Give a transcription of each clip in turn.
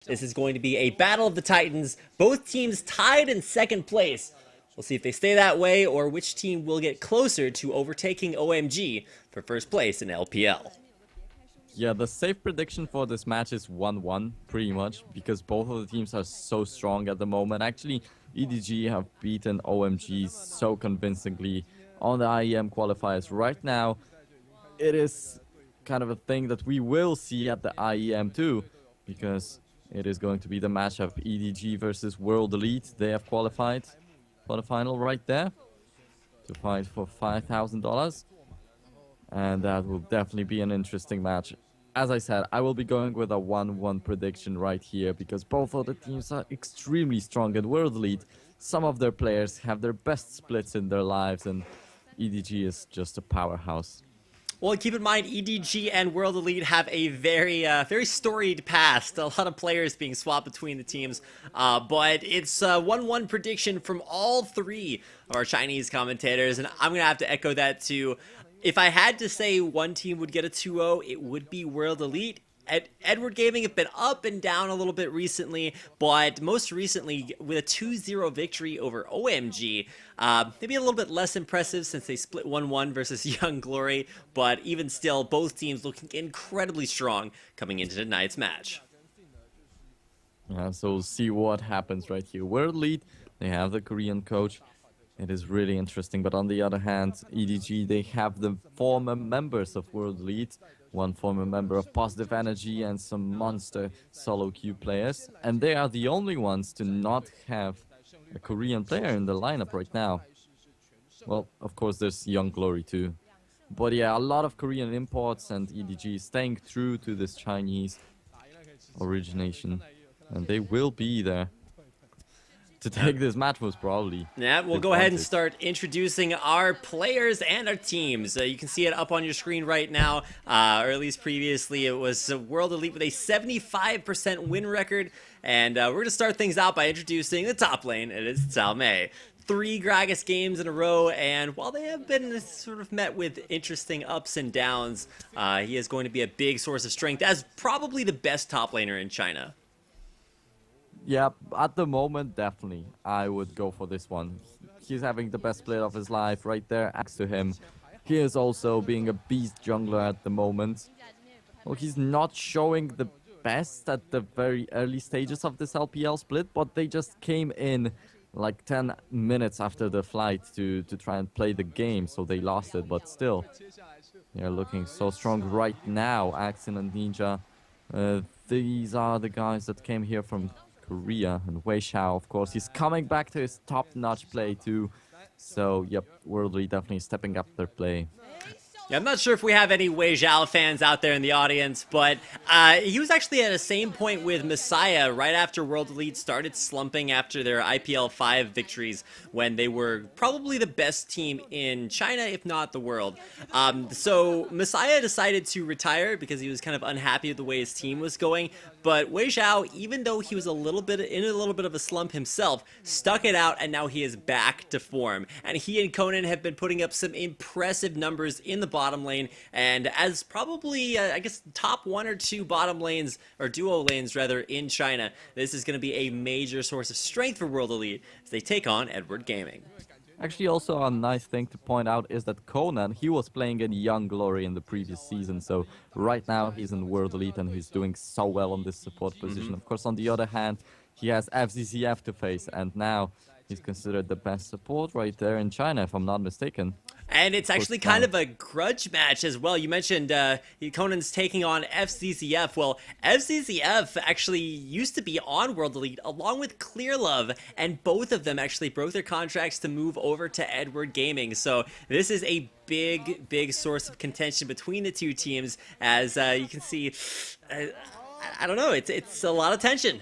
This is going to be a battle of the Titans. Both teams tied in second place. We'll see if they stay that way or which team will get closer to overtaking OMG for first place in LPL. Yeah, the safe prediction for this match is 1-1, pretty much, because both of the teams are so strong at the moment. Actually, EDG have beaten OMG so convincingly on the IEM qualifiers. Right now, it is kind of a thing that we will see at the IEM too, because it is going to be the matchup EDG versus World Elite. They have qualified for the final right there to fight for $5,000. And that will definitely be an interesting match. As I said, I will be going with a 1-1 prediction right here because both of the teams are extremely strong at World Elite. Some of their players have their best splits in their lives, and EDG is just a powerhouse. Well, keep in mind, EDG and World Elite have a very storied past. A lot of players being swapped between the teams. But it's a 1-1 prediction from all three of our Chinese commentators. And I'm going to have to echo that too. If I had to say one team would get a 2-0, it would be World Elite. Edward Gaming have been up and down a little bit recently, but most recently with a 2-0 victory over OMG. Maybe a little bit less impressive since they split 1-1 versus Young Glory, but even still, both teams looking incredibly strong coming into tonight's match. Yeah, so we'll see what happens right here. World Elite, they have the Korean coach. It is really interesting, but on the other hand, EDG, they have the former members of World Elite, one former member of Positive Energy and some monster solo queue players, and they are the only ones to not have a Korean player in the lineup right now. Well, of course, there's Young Glory too. But yeah, a lot of Korean imports, and EDG is staying true to this Chinese origination, and they will be there to take this match most probably. Yeah, we'll go ahead and start introducing our players and our teams. You can see it up on your screen right now, or at least previously it was World Elite with a 75% win record. And we're going to start things out by introducing the top lane. It is Cao Mei. 3 Gragas games in a row, and while they have been sort of met with interesting ups and downs, he is going to be a big source of strength as probably the best top laner in China. Yeah, at the moment, definitely, I would go for this one. He's having the best split of his life right there next to him. He is also being a beast jungler at the moment. Well, he's not showing the best at the very early stages of this LPL split, but they just came in like 10 minutes after the flight to try and play the game, so they lost it, but still. They're looking so strong right now, Axin and Ninja. These are the guys that came here from Korea, and Wei Xiao, of course, he's coming back to his top-notch play too. So, yep, World Elite definitely stepping up their play. Yeah, I'm not sure if we have any Wei Zhao fans out there in the audience, but he was actually at the same point with Messiah right after World Elite started slumping after their IPL 5 victories when they were probably the best team in China, if not the world. So Messiah decided to retire because he was kind of unhappy with the way his team was going, but Wei Zhao, even though he was in a little bit of a slump himself, stuck it out, and now he is back to form. And he and Conan have been putting up some impressive numbers in the bottom lane, and as probably, I guess, top 1 or 2 bottom lanes, or duo lanes rather, in China, this is going to be a major source of strength for World Elite as they take on Edward Gaming. Actually, also a nice thing to point out is that Conan, he was playing in Young Glory in the previous season, so right now he's in World Elite and he's doing so well on this support position. Of course, on the other hand, he has FZZF to face, and now he's considered the best support right there in China, if I'm not mistaken. And it's actually kind of a grudge match as well. You mentioned Conan's taking on FZZF. Well, FZZF actually used to be on World Elite along with Clearlove, and both of them actually broke their contracts to move over to Edward Gaming. So this is a big source of contention between the two teams. As you can see, I don't know, it's a lot of tension.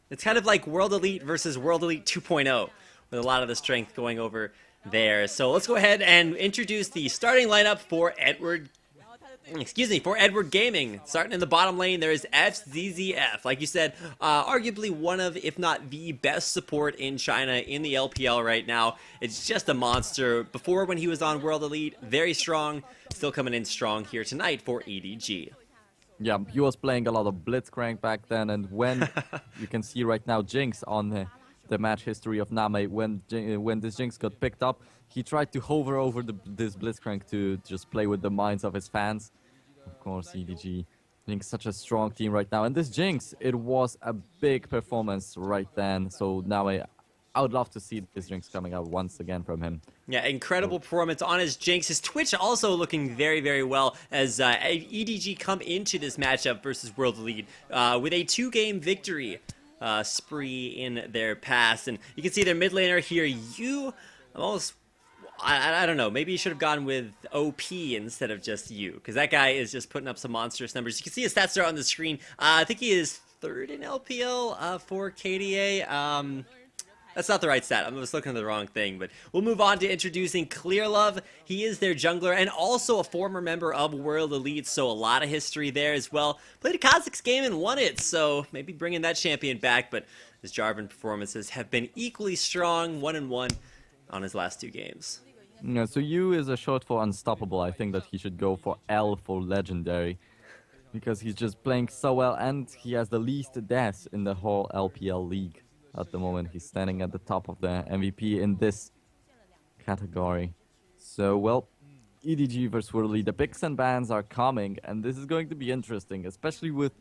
It's kind of like World Elite versus World Elite 2.0 with a lot of the strength going over there. So let's go ahead and introduce the starting lineup for Edward Gaming. Starting in the bottom lane, there is FZZF. Like you said, arguably one of, if not the best support in China in the LPL right now. It's just a monster. Before, when he was on World Elite, very strong. Still coming in strong here tonight for EDG. Yeah, he was playing a lot of Blitzcrank back then, and when you can see right now Jinx on the match history of Name, when this Jinx got picked up, he tried to hover over this Blitzcrank to just play with the minds of his fans. Of course, EDG being such a strong team right now, and this Jinx, it was a big performance right then. So now I would love to see this Jinx coming out once again from him. Yeah, incredible performance on his Jinx. His Twitch also looking very, very well as EDG come into this matchup versus World Elite with a 2-game victory spree in their past. And you can see their mid laner here, I don't know, maybe you should have gone with OP instead of just you, because that guy is just putting up some monstrous numbers. You can see his stats there on the screen. I think he is 3rd in LPL for KDA. That's not the right stat. I'm just looking at the wrong thing, but we'll move on to introducing Clearlove. He is their jungler and also a former member of World Elite, so a lot of history there as well. Played a Kha'Zix game and won it, so maybe bringing that champion back, but his Jarvan performances have been equally strong, 1-1 on his last 2 games. Yeah, so U is a short for unstoppable. I think that he should go for L for legendary, because he's just playing so well, and he has the least deaths in the whole LPL league. At the moment, he's standing at the top of the MVP in this category. So, well, EDG versus World Elite, the picks and bans are coming, and this is going to be interesting, especially with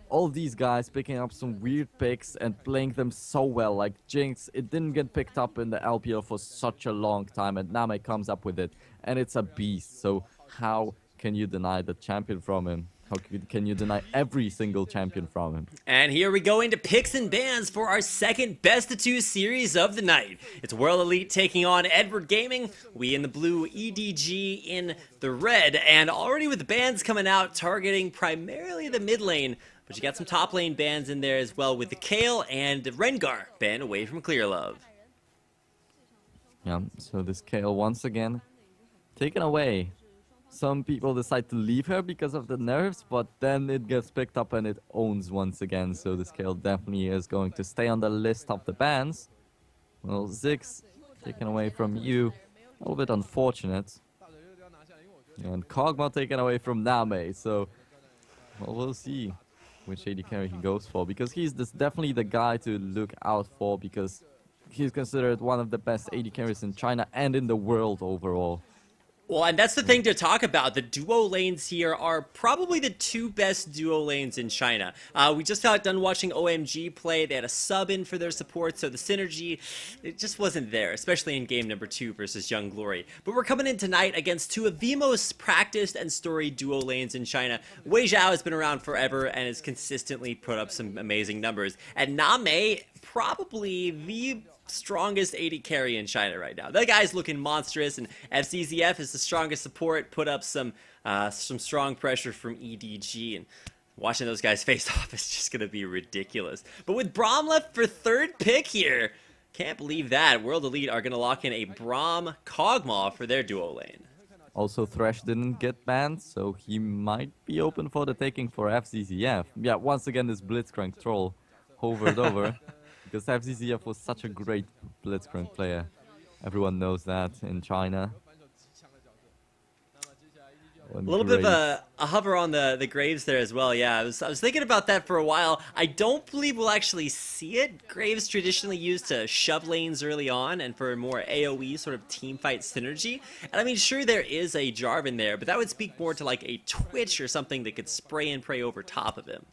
all these guys picking up some weird picks and playing them so well. Like Jinx, it didn't get picked up in the LPL for such a long time, and Name comes up with it, and it's a beast. So how can you deny the champion from him? How can you deny every single champion from him? And here we go into picks and bans for our second best of 2 series of the night. It's World Elite taking on Edward Gaming. We in the blue, EDG in the red. And already with the bans coming out, targeting primarily the mid lane. But you got some top lane bans in there as well with the Kale and Rengar banned away from Clearlove. Yeah, so this Kale once again taken away. Some people decide to leave her because of the nerfs, but then it gets picked up and it owns once again. So this Kale definitely is going to stay on the list of the bans. Well, Ziggs taken away from you. A little bit unfortunate. And Kog'Maw taken away from Name. So, well, we'll see which AD carry he goes for, because he's definitely the guy to look out for, because he's considered one of the best AD carries in China and in the world overall. Well, and that's the thing to talk about. The duo lanes here are probably the 2 best duo lanes in China. We just got done watching OMG play. They had a sub in for their support, so the synergy, it just wasn't there, especially in game number 2 versus Young Glory. But we're coming in tonight against 2 of the most practiced and storied duo lanes in China. Wei Zhao has been around forever and has consistently put up some amazing numbers. And Name, probably the strongest AD carry in China right now. That guy's looking monstrous, and FZZF is the strongest support, put up some strong pressure from EDG, and watching those guys face off is just going to be ridiculous. But with Braum left for 3rd pick here, can't believe that. World Elite are going to lock in a Braum Kog'Maw for their duo lane. Also, Thresh didn't get banned, so he might be open for the taking for FZZF. Yeah, once again, this Blitzcrank troll hovered over. Because FZZF was such a great Blitzcrank player. Everyone knows that in China. A little bit of a hover on the Graves there as well. Yeah, I was thinking about that for a while. I don't believe we'll actually see it. Graves traditionally used to shove lanes early on and for more AoE sort of team fight synergy. And I mean, sure, there is a Jarvan there, but that would speak more to like a Twitch or something that could spray and pray over top of him.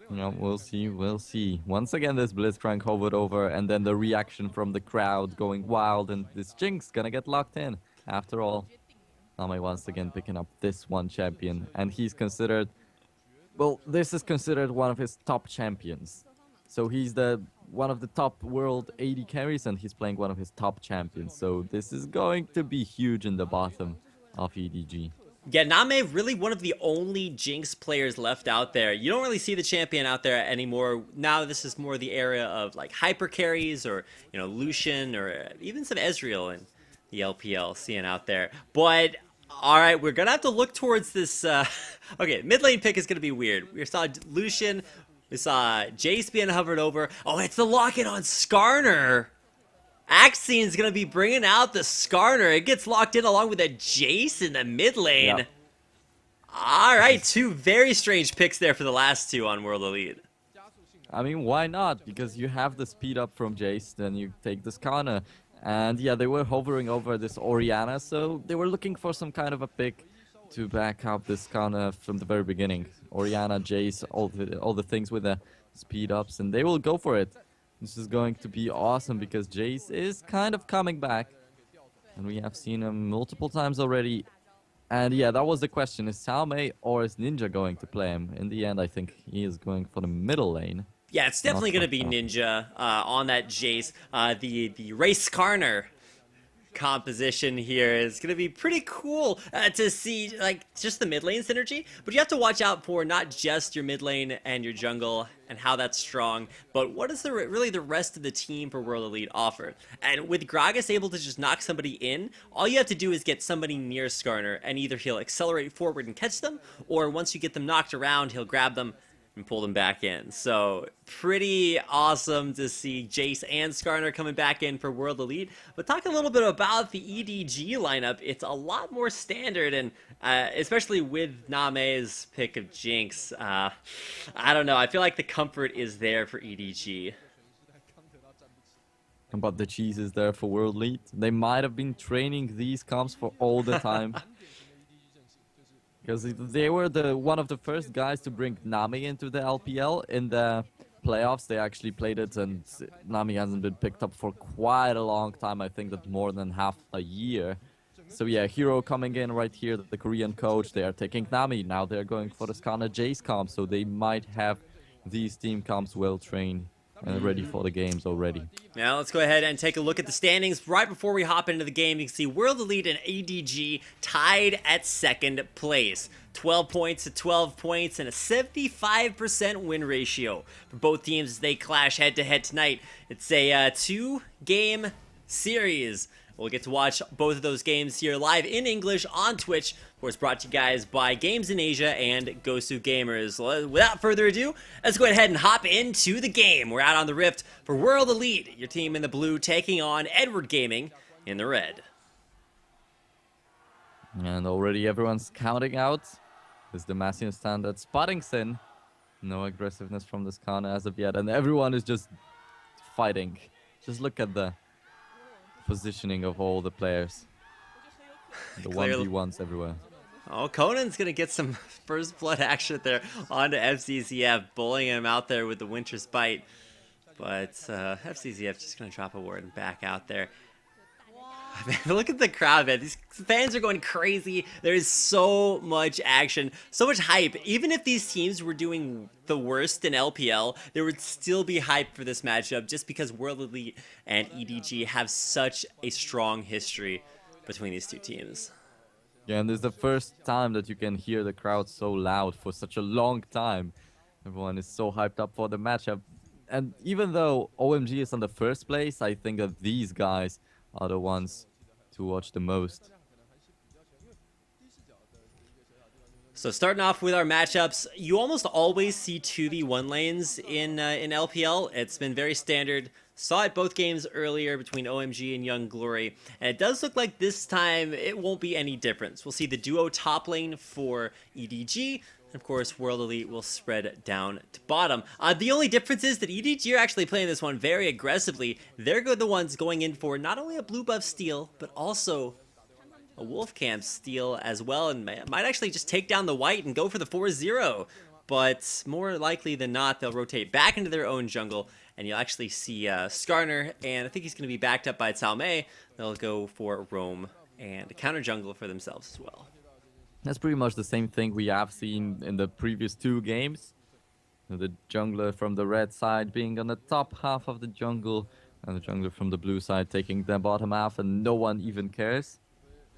Yeah, we'll see. Once again, this Blitzcrank hovered over, and then the reaction from the crowd going wild, and this Jinx gonna get locked in. After all, Name once again picking up this one champion, and he's considered, well, this is considered one of his top champions. So he's one of the top world AD carries, and he's playing one of his top champions. So this is going to be huge in the bottom of EDG. Yeah, Name really one of the only Jinx players left out there. You don't really see the champion out there anymore. Now this is more the area of like hyper carries or, you know, Lucian or even some Ezreal in the LPL seeing out there. But all right, we're gonna have to look towards this. Okay, mid lane pick is gonna be weird. We saw Lucian, we saw Jace being hovered over. Oh, it's the lock-in on Skarner. Axine's going to be bringing out the Skarner. It gets locked in along with a Jace in the mid lane. Yep. All right, two very strange picks there for the last two on World Elite. I mean, why not? Because you have the speed up from Jace, then you take this Kana. And yeah, they were hovering over this Orianna, so they were looking for some kind of a pick to back up this Kana from the very beginning. Orianna, Jace, all the things with the speed ups, and they will go for it. This is going to be awesome because Jace is kind of coming back. And we have seen him multiple times already. And yeah, that was the question. Is Salme or is Ninja going to play him? In the end, I think he is going for the middle lane. Yeah, it's definitely going to be Ninja on that Jace. The Race Skarner composition here is going to be pretty cool to see, like, just the mid lane synergy. But you have to watch out for not just your mid lane and your jungle and how that's strong, but what does really the rest of the team for World Elite offer? And with Gragas able to just knock somebody in, all you have to do is get somebody near Skarner, and either he'll accelerate forward and catch them, or once you get them knocked around, he'll grab them and pull them back in. So pretty awesome to see Jace and Skarner coming back in for World Elite. But talk a little bit about the EDG lineup. It's a lot more standard, and especially with Name's pick of Jinx. I don't know. I feel like the comfort is there for EDG. But the cheese is there for World Elite. They might have been training these comps for all the time. Because they were one of the first guys to bring Nami into the LPL. In the playoffs, they actually played it, and Nami hasn't been picked up for quite a long time. I think that more than half a year. So yeah, Hero coming in right here, the Korean coach. They are taking Nami. Now they're going for the Skana Jace comp, so they might have these team comps well trained and ready for the games already. Now let's go ahead and take a look at the standings. Right before we hop into the game, you can see World Elite and EDG tied at second place. 12 points to 12 points and a 75% win ratio for both teams as they clash head-to-head tonight. It's a two-game series. We'll get to watch both of those games here live in English on Twitch. Of course, brought to you guys by Games in Asia and Gosu Gamers. Without further ado, let's go ahead and hop into the game. We're out on the Rift for World Elite. Your team in the blue taking on Edward Gaming in the red. And already everyone's counting out. This Demacian standard spotting Sin. No aggressiveness from this Kana as of yet. And everyone is just fighting. Just look at the positioning of all the players. The 1v1s everywhere. Oh, Conan's going to get some first blood action there onto FCZF, bullying him out there with the Winter's Bite. But FCZF just going to drop a ward and back out there. Man, look at the crowd, man. These fans are going crazy. There is so much action, so much hype. Even if these teams were doing the worst in LPL, there would still be hype for this matchup just because World Elite and EDG have such a strong history between these two teams. Yeah, and this is the first time that you can hear the crowd so loud for such a long time. Everyone is so hyped up for the matchup. And even though OMG is on the first place, I think that these guys are the ones to watch the most. So starting off with our matchups, you almost always see 2v1 lanes in LPL. It's been very standard. Saw it both games earlier between OMG and Young Glory. And it does look like this time it won't be any difference. We'll see the duo top lane for EDG. And of course, World Elite will spread down to bottom. The only difference is that EDG are actually playing this one very aggressively. They're the ones going in for not only a blue buff steal, but also a wolf camp steal as well. And might actually just take down the white and go for the 4-0. But more likely than not, they'll rotate back into their own jungle. And you'll actually see Skarner, and I think he's going to be backed up by Salme. They'll go for Roam and a counter jungle for themselves as well. That's pretty much the same thing we have seen in the previous two games. The jungler from the red side being on the top half of the jungle, and the jungler from the blue side taking the bottom half, and no one even cares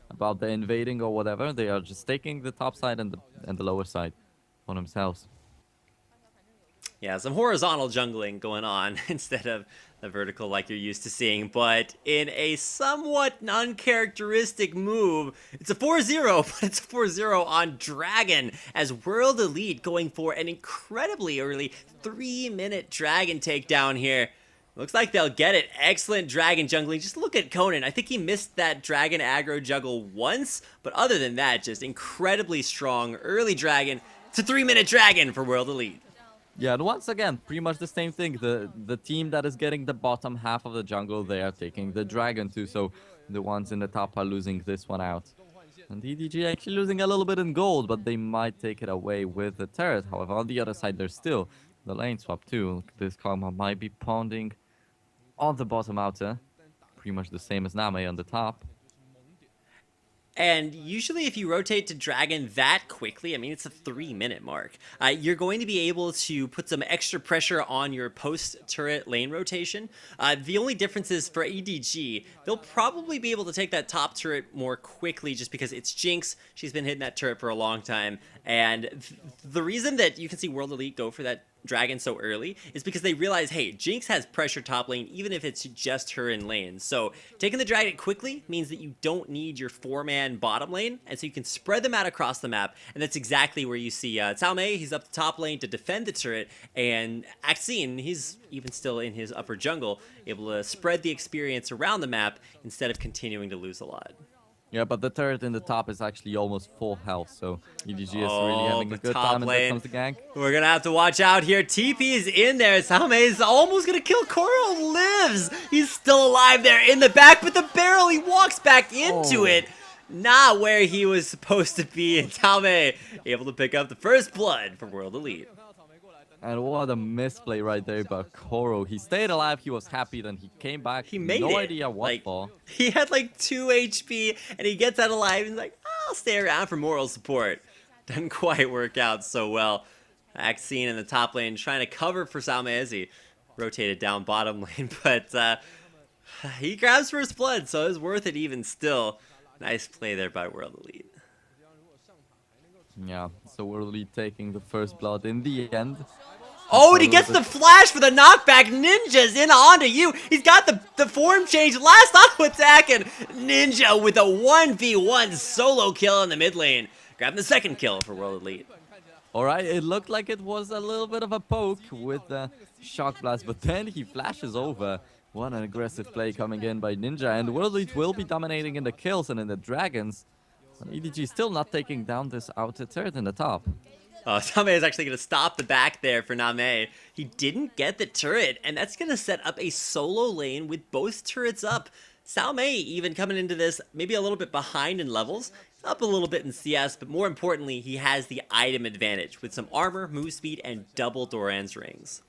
about the invading or whatever. They are just taking the top side and the lower side for themselves. Yeah, some horizontal jungling going on instead of the vertical like you're used to seeing, but in a somewhat uncharacteristic move. It's a 4-0, but it's a 4-0 on Dragon as World Elite going for an incredibly early 3-minute Dragon takedown here Looks like they'll get it. Excellent dragon jungling. Just look at Conan. I think he missed that dragon aggro juggle once, but other than that, just incredibly strong early dragon. It's a 3-minute dragon for World Elite. Yeah, and once again, pretty much the same thing. The team that is getting the bottom half of the jungle, they are taking the dragon too, so the ones in the top are losing this one out. And EDG actually losing a little bit in gold, but they might take it away with the turret. However, on the other side, there's still the lane swap too. This Karma might be pounding on the bottom outer. Pretty much the same as Name on the top. And usually if you rotate to Dragon that quickly, I mean, it's a 3-minute mark, you're going to be able to put some extra pressure on your post-turret lane rotation. The only difference is for EDG, they'll probably be able to take that top turret more quickly just because it's Jinx. She's been hitting that turret for a long time. And the reason that you can see World Elite go for that Dragon so early is because they realize, hey, Jinx has pressure top lane even if it's just her in lane. So taking the Dragon quickly means that you don't need your 4-man bottom lane, and so you can spread them out across the map, and that's exactly where you see Cao Mei. He's up the top lane to defend the turret, and Axine, he's even still in his upper jungle, able to spread the experience around the map instead of continuing to lose a lot. Yeah, but the turret in the top is actually almost full health, so EDG is really having a good time when it comes to gank. We're going to have to watch out here. TP is in there. Cao Mei is almost going to kill. Koro lives. He's still alive there in the back, but the barrel, he walks back into it. Not where he was supposed to be. And Cao Mei able to pick up the first blood for World Elite. And what a misplay right there by Koro. He stayed alive, he was happy, then he came back. He made no it. idea what for. He had like 2 HP, and he gets out alive, and he's like, I'll stay around for moral support. Doesn't quite work out so well. Axine in the top lane trying to cover for Cao Mei as he rotated down bottom lane, but he grabs first blood, so it's worth it even still. Nice play there by World Elite. Yeah, so World Elite taking the first blood in the end. Oh, and he gets the flash for the knockback. Ninja's in onto you. He's got the form change. Last auto attack, and Ninja with a 1v1 solo kill in the mid lane. Grabbing the second kill for World Elite. Alright, it looked like it was a little bit of a poke with the shock blast, but then he flashes over. What an aggressive play coming in by Ninja, and World Elite will be dominating in the kills and in the dragons. And EDG still not taking down this outer turret in the top. Cao Mei is actually going to stop the back there for Name. He didn't get the turret, and that's going to set up a solo lane with both turrets up. Cao Mei even coming into this maybe a little bit behind in levels, up a little bit in CS, but more importantly, he has the item advantage with some armor, move speed, and double Doran's rings.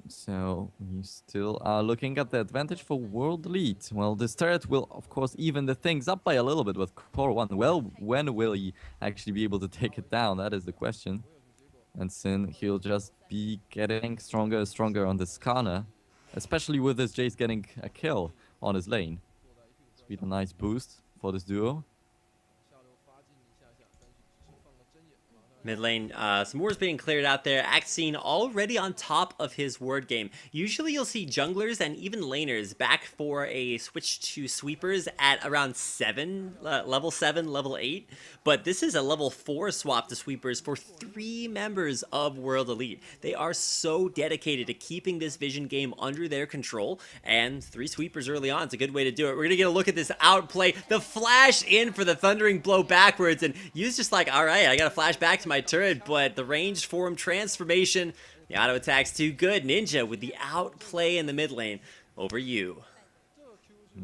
So we still are looking at the advantage for World Elite. Well, this turret will, of course, even the things up by a little bit with Core 1. Well, when will he actually be able to take it down? That is the question. And Sin, he'll just be getting stronger and stronger on this Skarner, especially with this Jace getting a kill on his lane. It's been a nice boost for this duo. Mid lane, some wards being cleared out there. Axine already on top of his word game. Usually you'll see junglers and even laners back for a switch to sweepers at around 7, level 7, level 8. But this is a level 4 swap to sweepers for 3 members of World Elite. They are so dedicated to keeping this vision game under their control. And 3 sweepers early on is a good way to do it. We're going to get a look at this outplay. The flash in for the thundering blow backwards. And Yu's just like, alright, I got to flash back to my turret, but the ranged form transformation, the auto attack's too good. Ninja with the outplay in the mid lane over you.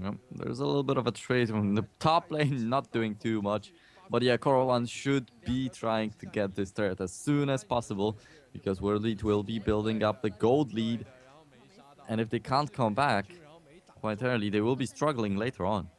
Yep, there's a little bit of a trade from the top lane, not doing too much. But yeah, Koro 1 should be trying to get this turret as soon as possible, because World Elite will be building up the gold lead. And if they can't come back quite early, they will be struggling later on.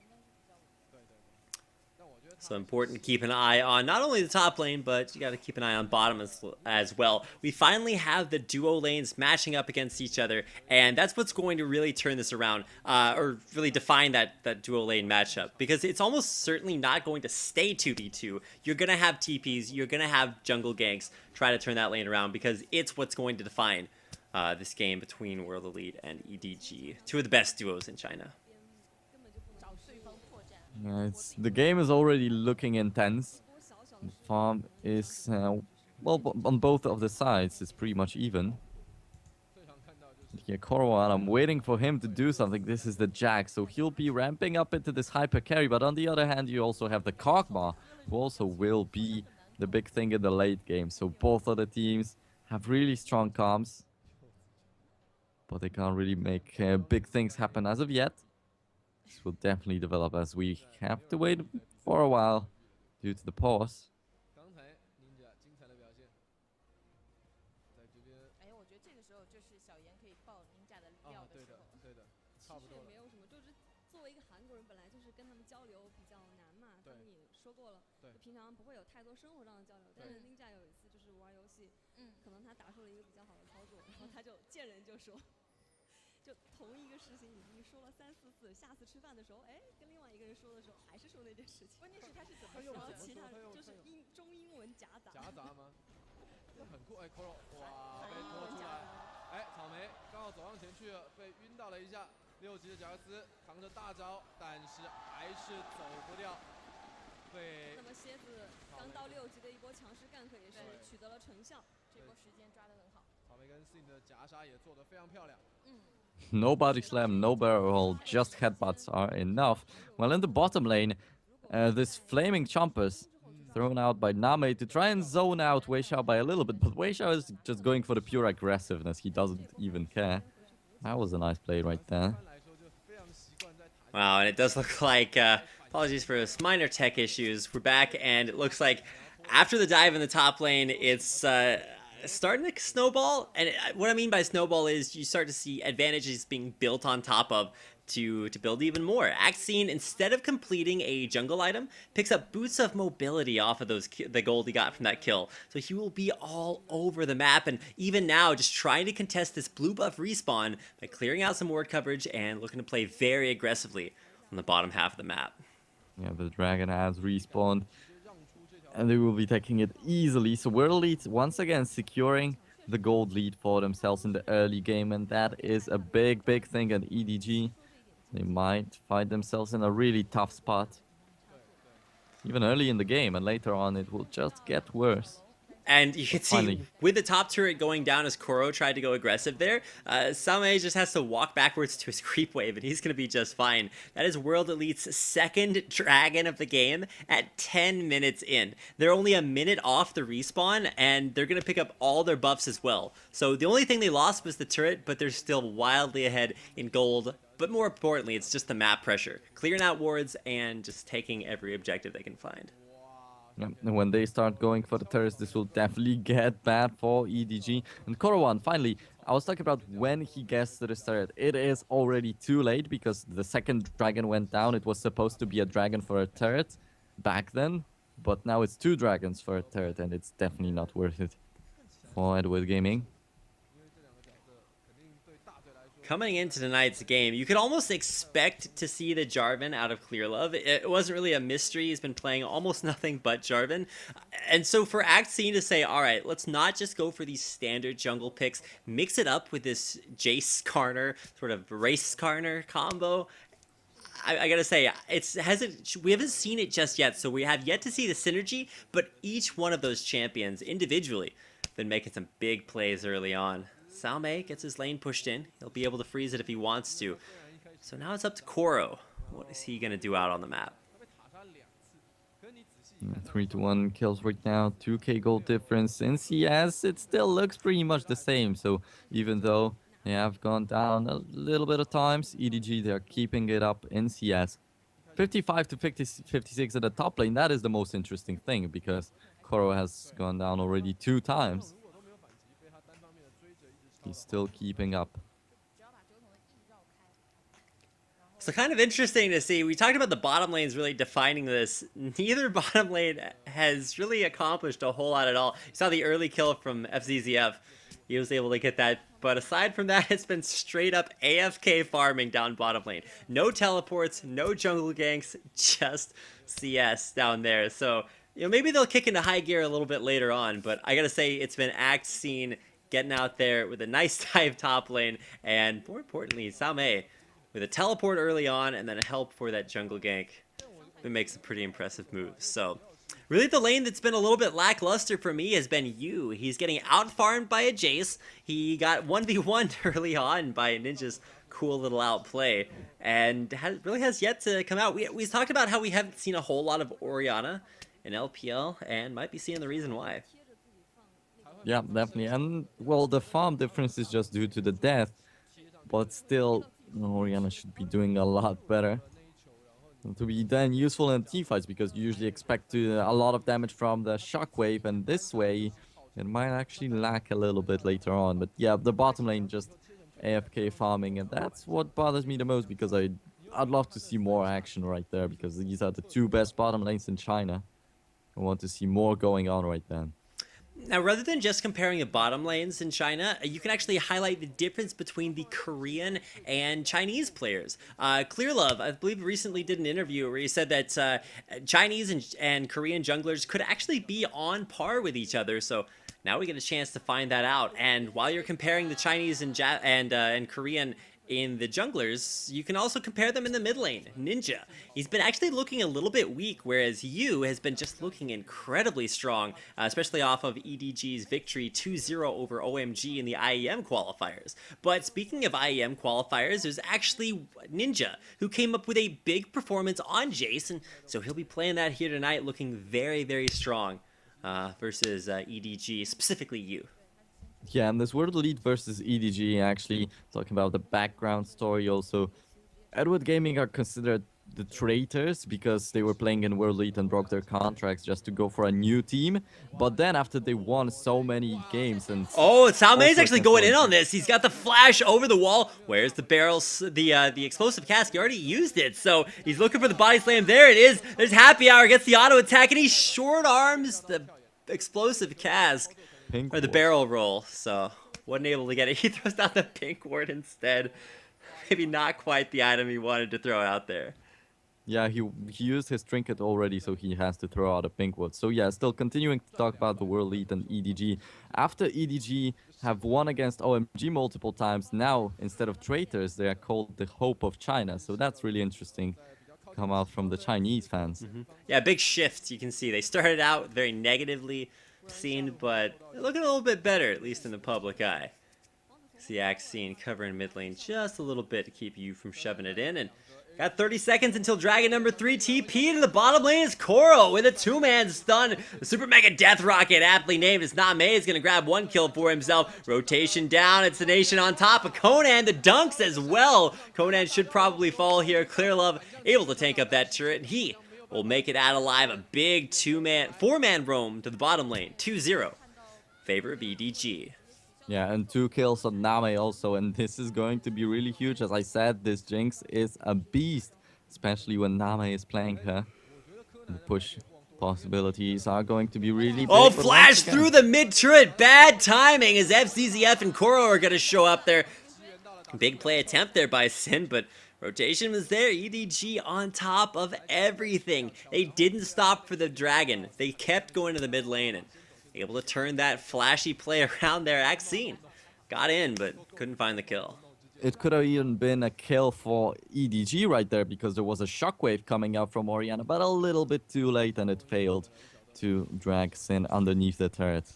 So important to keep an eye on not only the top lane, but you got to keep an eye on bottom as well. We finally have the duo lanes matching up against each other, and that's what's going to really turn this around, or really define that duo lane matchup, because it's almost certainly not going to stay 2v2. You're going to have TPs, you're going to have jungle ganks try to turn that lane around, because it's what's going to define this game between World Elite and EDG, 2 of the best duos in China. The game is already looking intense. The farm is well, on both of the sides, it's pretty much even. Yeah, Korwan, I'm waiting for him to do something. This is the Jack, so he'll be ramping up into this hyper carry. But on the other hand, you also have the Kog'Maw, who also will be the big thing in the late game. So both of the teams have really strong comms, but they can't really make big things happen as of yet. This will definitely develop as we have to wait for a while due to the pause. 说过了，就平常不会有太多生活上的交流。但是 Ninja 有一次就是玩游戏，可能他打出了一个比较好的操作，然后他就见人就说，就同一个事情已经说了3、4次，下次吃饭的时候，哎，跟另外一个人说的时候还是说那件事情。关键是他是怎么说？然后其他就是中英文夹杂。夹杂吗？很酷哎 ，Koro 哇被拖出来，哎，草莓刚好走上前去了，被晕倒了一下。6级的贾克斯扛着大招，但是还是走不掉。 那么蝎子刚到6级的一波强势 gank 也是取得了成效，这波时间抓得很好。草莓跟 Sin 的夹杀也做得非常漂亮。No body slam, no barrel roll, just headbutts are enough. Well, in the bottom lane, this flaming chompers thrown out by Name to try and zone out Weishao by a little bit, but Weishao is just going for the pure aggressiveness. He doesn't even care. That was a nice play right there. Wow, and it does look like, apologies for those minor tech issues, we're back, and it looks like after the dive in the top lane, it's starting to snowball. And what I mean by snowball is you start to see advantages being built on top of to build even more. Axine, instead of completing a jungle item, picks up boots of mobility off of the gold he got from that kill. So he will be all over the map, and even now just trying to contest this blue buff respawn by clearing out some ward coverage and looking to play very aggressively on the bottom half of the map. Yeah, the dragon has respawned, and they will be taking it easily. So World Elite once again securing the gold lead for themselves in the early game, and that is a big thing at EDG. They might find themselves in a really tough spot, even early in the game, and later on it will just get worse. And you can see with the top turret going down as Koro tried to go aggressive there, Same just has to walk backwards to his creep wave and he's going to be just fine. That is World Elite's second dragon of the game at 10 minutes in. They're only a minute off the respawn and they're going to pick up all their buffs as well. So the only thing they lost was the turret, but they're still wildly ahead in gold. But more importantly, it's just the map pressure. Clearing out wards and just taking every objective they can find. Yeah, and when they start going for the turrets, this will definitely get bad for EDG. And Korwan, finally, I was talking about when he gets to the turret. It is already too late because the second dragon went down. It was supposed to be a dragon for a turret back then, but now it's 2 dragons for a turret, and it's definitely not worth it for Edward Gaming. Coming into tonight's game, you could almost expect to see the Jarvan out of Clear Love. It wasn't really a mystery. He's been playing almost nothing but Jarvan. And so for Axine to say, all right, let's not just go for these standard jungle picks, mix it up with this Jace Skarner, sort of Race Skarner combo. I gotta say, we haven't seen it just yet, so we have yet to see the synergy, but each one of those champions individually been making some big plays early on. Same gets his lane pushed in. He'll be able to freeze it if he wants to. So now it's up to Koro. What is he going to do out on the map? 3-1 kills right now, 2k gold difference. In CS, it still looks pretty much the same. So even though they have gone down a little bit of times, EDG, they're keeping it up in CS. 55 to 56 at the top lane, that is the most interesting thing because Koro has gone down already 2 times. He's still keeping up. So kind of interesting to see. We talked about the bottom lanes really defining this. Neither bottom lane has really accomplished a whole lot at all. You saw the early kill from FZZF. He was able to get that. But aside from that, it's been straight up AFK farming down bottom lane. No teleports, no jungle ganks, just CS down there. So, you know, maybe they'll kick into high gear a little bit later on. But I gotta say, it's been Axine getting out there with a nice dive top lane, and more importantly, Same with a teleport early on and then a help for that jungle gank. It makes some pretty impressive moves. So Really, the lane that's been a little bit lackluster for me has been Yu. He's getting out-farmed by a Jace. He got 1v1 early on by Ninja's cool little outplay, and really has yet to come out. We talked about how we haven't seen a whole lot of Orianna in LPL, and might be seeing the reason why. Yeah, definitely. And, well, the farm difference is just due to the death, but still, Orianna should be doing a lot better to be then useful in teamfights, because you usually expect a lot of damage from the shockwave, and this way it might actually lack a little bit later on. But yeah, the bottom lane just AFK farming, and that's what bothers me the most, because I'd love to see more action right there, because these are the two best bottom lanes in China. I want to see more going on right then. Now, rather than just comparing the bottom lanes in China, you can actually highlight the difference between the Korean and Chinese players. Clearlove, I believe, recently did an interview where he said that Chinese and Korean junglers could actually be on par with each other. So now we get a chance to find that out. And while you're comparing the Chinese and Korean in the junglers, you can also compare them in the mid lane. Ninja, he's been actually looking a little bit weak, whereas Yu has been just looking incredibly strong, especially off of EDG's victory 2-0 over OMG in the IEM qualifiers. But speaking of IEM qualifiers, there's actually Ninja, who came up with a big performance on Jace, and so he'll be playing that here tonight, looking very, very strong versus EDG, specifically Yu. Yeah, and this World Elite versus EDG, actually talking about the background story also. Edward Gaming are considered the traitors because they were playing in World Elite and broke their contracts just to go for a new team. But then after they won so many games and... Oh, Cao Mei's actually going in on this. He's got the flash over the wall. Where's the barrels, the explosive cask? He already used it, so he's looking for the body slam. There it is. There's Happy Hour, gets the auto attack, and he short arms the explosive cask. Pink or the ward. barrel roll, so wasn't able to get it. He throws down the pink ward instead. Maybe not quite the item he wanted to throw out there. Yeah, he used his trinket already, so he has to throw out a pink ward. So yeah, still continuing to talk about the World Elite and EDG. After EDG have won against OMG multiple times, now instead of traitors, they are called the Hope of China. So that's really interesting. Come out from the Chinese fans. Mm-hmm. Yeah, big shift. You can see they started out very negatively seen, but they're looking a little bit better, at least in the public eye. See Axine covering mid lane just a little bit to keep you from shoving it in, and got 30 seconds until Dragon number 3 TP to the bottom lane is Koro with a two-man stun. The Super Mega Death Rocket, aptly named as Name, is going to grab one kill for himself. Rotation down, it's the Nation on top of Conan, the dunks as well. Conan should probably fall here. Clearlove able to tank up that turret, and he will make it out alive. A big four-man roam to the bottom lane. 2-0. Favor of EDG. Yeah, and 2 kills on Name also, and this is going to be really huge. As I said, this Jinx is a beast, especially when Name is playing her. The push possibilities are going to be really big. Oh, flash through the mid-turret. Bad timing as FZZF and Koro are going to show up there. Big play attempt there by Sin, but rotation was there. EDG on top of everything. They didn't stop for the Dragon. They kept going to the mid lane and able to turn that flashy play around there. Axine got in, but couldn't find the kill. It could have even been a kill for EDG right there, because there was a shockwave coming out from Orianna, but a little bit too late, and it failed to drag Sin underneath the turret.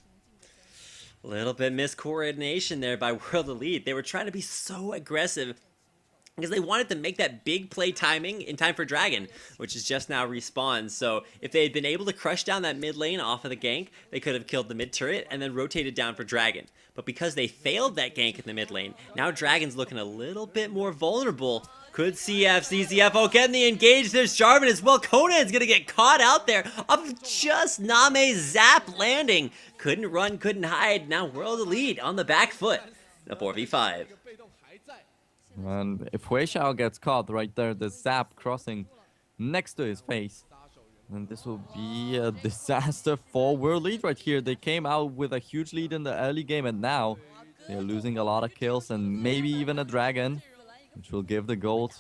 A little bit miscoordination there by World Elite. They were trying to be so aggressive because they wanted to make that big play timing in time for Dragon, which is just now respawned. So if they had been able to crush down that mid lane off of the gank, they could have killed the mid turret and then rotated down for Dragon. But because they failed that gank in the mid lane, now Dragon's looking a little bit more vulnerable. Could see FCZFO getting the engage. There's Jarvan as well. Conan's going to get caught out there of just Name's zap landing. Couldn't run, couldn't hide. Now World Elite on the back foot. The 4v5. And if Huishao gets caught right there, the zap crossing next to his face, and this will be a disaster for World Elite right here. They came out with a huge lead in the early game, and now they're losing a lot of kills and maybe even a Dragon, which will give the gold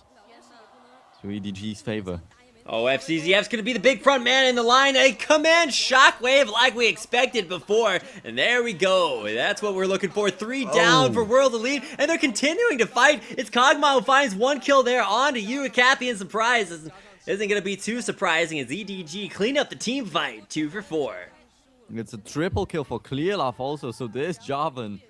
to EDG's favor. Oh, FCZF's going to be the big front man in the line. A command shockwave like we expected before. And there we go. That's what we're looking for. 3 down for World Elite. And they're continuing to fight. It's Kog'Maw who finds 1 kill there on to Yu, Kathy, and Surprise. isn't going to be too surprising as EDG clean up the team fight 2 for 4. It's a triple kill for Clearlove also, so this Jarvan,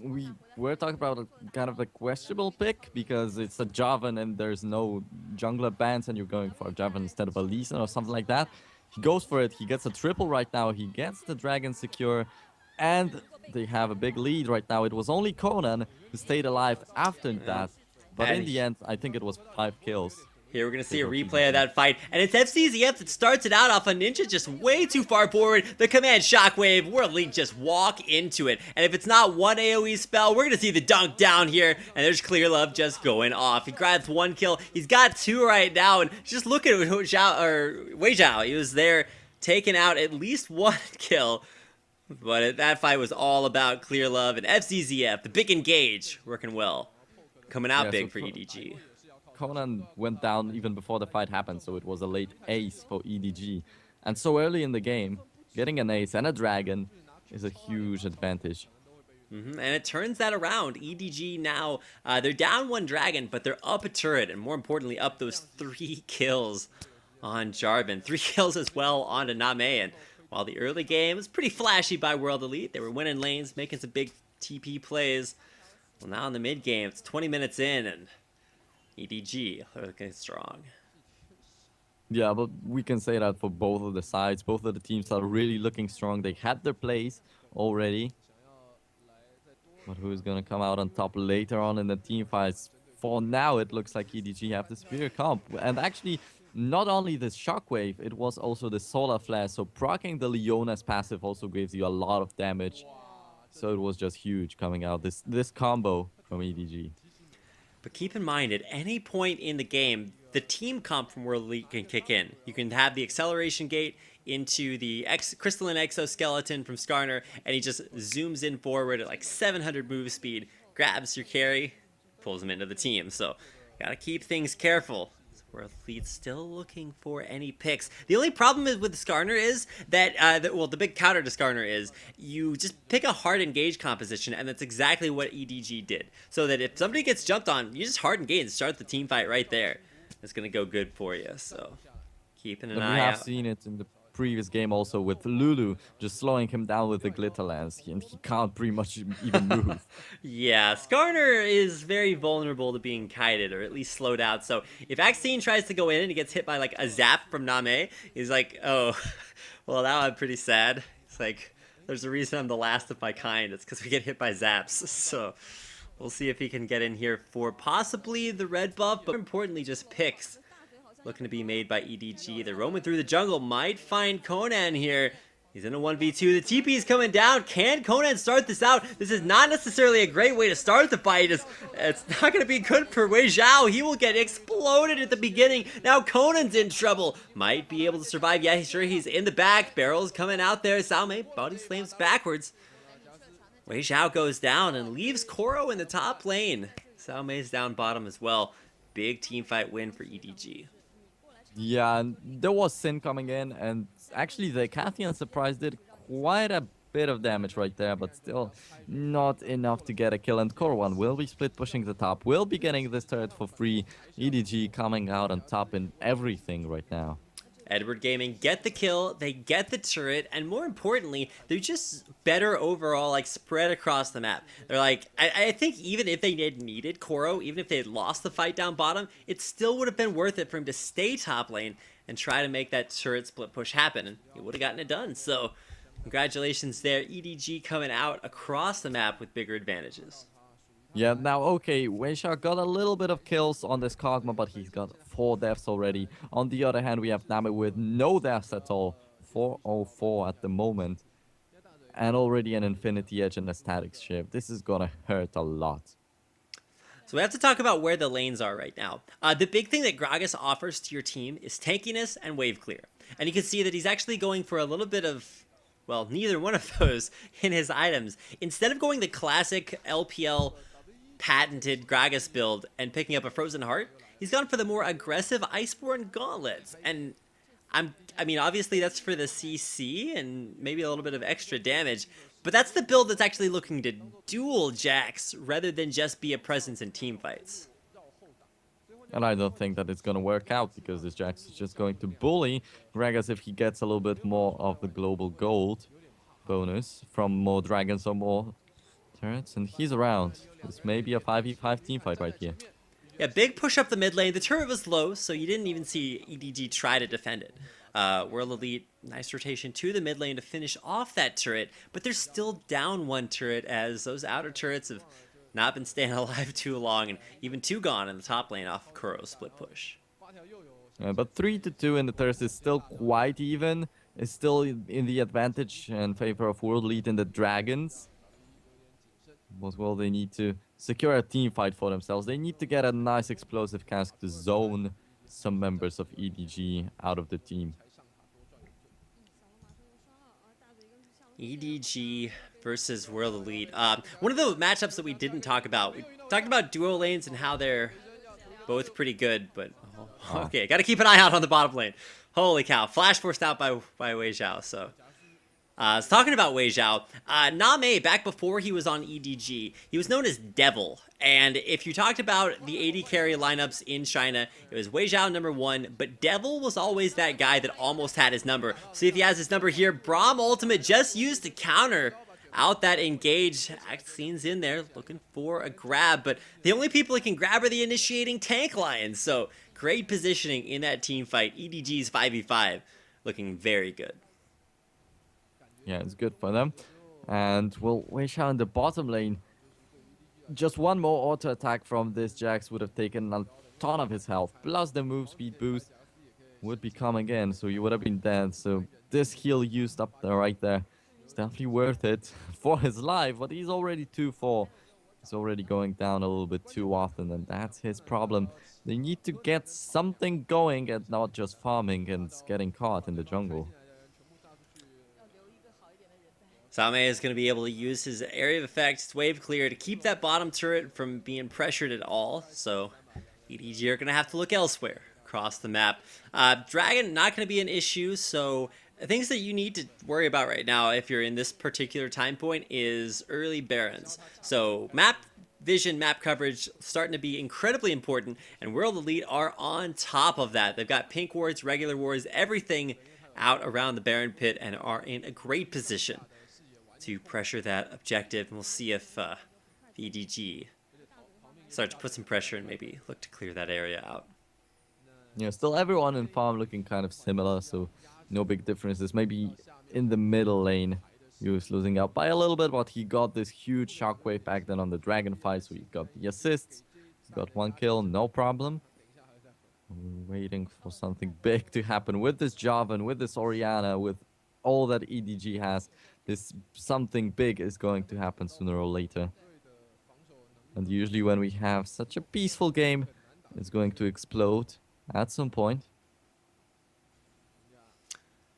we were talking about a kind of a questionable pick because it's a Jarvan and there's no jungler bans and you're going for a Jarvan instead of a Lee Sin or something like that. He goes for it, he gets a triple right now, he gets the dragon secure, and they have a big lead right now. It was only Conan who stayed alive after that, but in the end, I think it was 5 kills. Here we're going to see a replay of that fight, and it's FCZF that starts it out off a Ninja just way too far forward. The command Shockwave, World League just walk into it, and if it's not one AoE spell, we're going to see the dunk down here, and there's Clearlove just going off. He grabs 1 kill, he's got 2 right now, and just look at Wei Zhao. He was there taking out at least 1 kill, but that fight was all about Clearlove and FCZF, the big engage, working well. Coming out big for EDG. Conan went down even before the fight happened, so it was a late ace for EDG. And so early in the game, getting an ace and a dragon is a huge advantage. And it turns that around. EDG now, they're down 1 dragon, but they're up a turret, and more importantly, up those 3 kills on Jarvan. 3 kills as well onto Name, and while the early game was pretty flashy by World Elite, they were winning lanes, making some big TP plays. Well, now in the mid game, it's 20 minutes in, and EDG are looking strong. Yeah, but we can say that for both of the sides. Both of the teams are really looking strong. They had their plays already. But who's going to come out on top later on in the team fights? For now, it looks like EDG have the superior comp. And actually, not only the Shockwave, it was also the Solar Flare. So proccing the Leona's passive also gives you a lot of damage. So it was just huge coming out. This combo from EDG. But keep in mind, at any point in the game, the team comp from World Elite can kick in. You can have the acceleration gate into the crystalline exoskeleton from Skarner, and he just zooms in forward at like 700 move speed, grabs your carry, pulls him into the team. So, gotta keep things careful. World Elite's still looking for any picks. The only problem is with Skarner is that, the big counter to Skarner is you just pick a hard engage composition, and that's exactly what EDG did. So that if somebody gets jumped on, you just hard engage and start the team fight right there. It's going to go good for you, so keeping an eye out. We have seen it in the previous game also with Lulu, just slowing him down with the glitter lance, and he can't pretty much even move. Yeah, Skarner is very vulnerable to being kited, or at least slowed out, so if Axine tries to go in and he gets hit by like a zap from Name, he's like, oh, well now I'm pretty sad. It's like, there's a reason I'm the last of my kind, it's because we get hit by zaps, so we'll see if he can get in here for possibly the red buff, but more importantly just picks. Looking to be made by EDG. They're roaming through the jungle. Might find Conan here. He's in a 1v2. The TP is coming down. Can Conan start this out? This is not necessarily a great way to start the fight. It's not going to be good for Wei Zhao. He will get exploded at the beginning. Now Conan's in trouble. Might be able to survive. Yeah, sure, he's in the back. Barrel's coming out there. Salme body slams backwards. Wei Zhao goes down and leaves Koro in the top lane. Salme's down bottom as well. Big team fight win for EDG. Yeah, and there was Sin coming in, and actually the Cathian surprise did quite a bit of damage right there, but still not enough to get a kill. And Corwan will be split pushing the top, will be getting this turret for free. EDG coming out on top in everything right now. Edward Gaming get the kill, they get the turret, and more importantly, they're just better overall, like, spread across the map. They're like, I think even if they had needed Koro, even if they had lost the fight down bottom, it still would have been worth it for him to stay top lane and try to make that turret split push happen, and he would have gotten it done. So, congratulations there, EDG coming out across the map with bigger advantages. Yeah, now, okay, Wei Zhao got a little bit of kills on this Kog'Maw, but he's got 4 deaths already. On the other hand, we have Nami with no deaths at all. 404 at the moment. And already an Infinity Edge and a Static Shift. This is gonna hurt a lot. So we have to talk about where the lanes are right now. The big thing that Gragas offers to your team is tankiness and wave clear. And you can see that he's actually going for a little bit of, well, neither one of those in his items. Instead of going the classic LPL patented Gragas build and picking up a Frozen Heart, he's gone for the more aggressive Iceborne Gauntlets. And I mean, obviously that's for the CC and maybe a little bit of extra damage, but that's the build that's actually looking to duel Jax rather than just be a presence in team fights. And I don't think that it's going to work out because this Jax is just going to bully Gragas if he gets a little bit more of the global gold bonus from more dragons or more turrets. And he's around. This may be a 5v5 team fight right here. Yeah, big push up the mid lane. The turret was low, so you didn't even see EDG try to defend it. World Elite, nice rotation to the mid lane to finish off that turret, but they're still down one turret as those outer turrets have not been staying alive too long, and even two gone in the top lane off of Kuro's split push. But 3-2 in the thirst is still quite even. It's still in the advantage in favor of World Elite and the Dragons. But well, they need to secure a team fight for themselves. They need to get a nice explosive cask to zone some members of EDG out of the team. EDG versus World Elite. One of the matchups that we didn't talk about. We talked about duo lanes and how they're both pretty good, but okay, got to keep an eye out on the bottom lane. Holy cow! Flash forced out by Wei Zhao. So, I was talking about Wei Zhao. Name, back before he was on EDG, he was known as Devil. And if you talked about the AD carry lineups in China, it was Wei Zhao #1, but Devil was always that guy that almost had his number. See if he has his number here. Braum ultimate just used to counter out that engage. Axine's in there looking for a grab, but the only people he can grab are the initiating tank lions. So great positioning in that team fight. EDG's 5v5 looking very good. Yeah, it's good for them. And well, Wei Zhao in the bottom lane. Just one more auto attack from this Jax would have taken a ton of his health. Plus the move speed boost would be coming in, so he would have been dead. So this heal used up there right there. It's definitely worth it for his life, but he's already 2-4. He's already going down a little bit too often, and that's his problem. They need to get something going and not just farming and getting caught in the jungle. Same is going to be able to use his area of effect, his wave clear, to keep that bottom turret from being pressured at all. So EDG are going to have to look elsewhere across the map. Dragon, not going to be an issue, so things that you need to worry about right now if you're in this particular time point is early Barons. So map vision, map coverage starting to be incredibly important, and World Elite are on top of that. They've got pink wards, regular wards, everything out around the Baron pit and are in a great position to pressure that objective. And we'll see if the EDG start to put some pressure and maybe look to clear that area out. Yeah, still everyone in farm looking kind of similar, so no big differences. Maybe in the middle lane, he was losing out by a little bit, but he got this huge shockwave back then on the dragon fight, so he got the assists. He got one kill, no problem. We're waiting for something big to happen with this Jarvan, with this Orianna, with all that EDG has. This something big is going to happen sooner or later. And usually when we have such a peaceful game, it's going to explode at some point.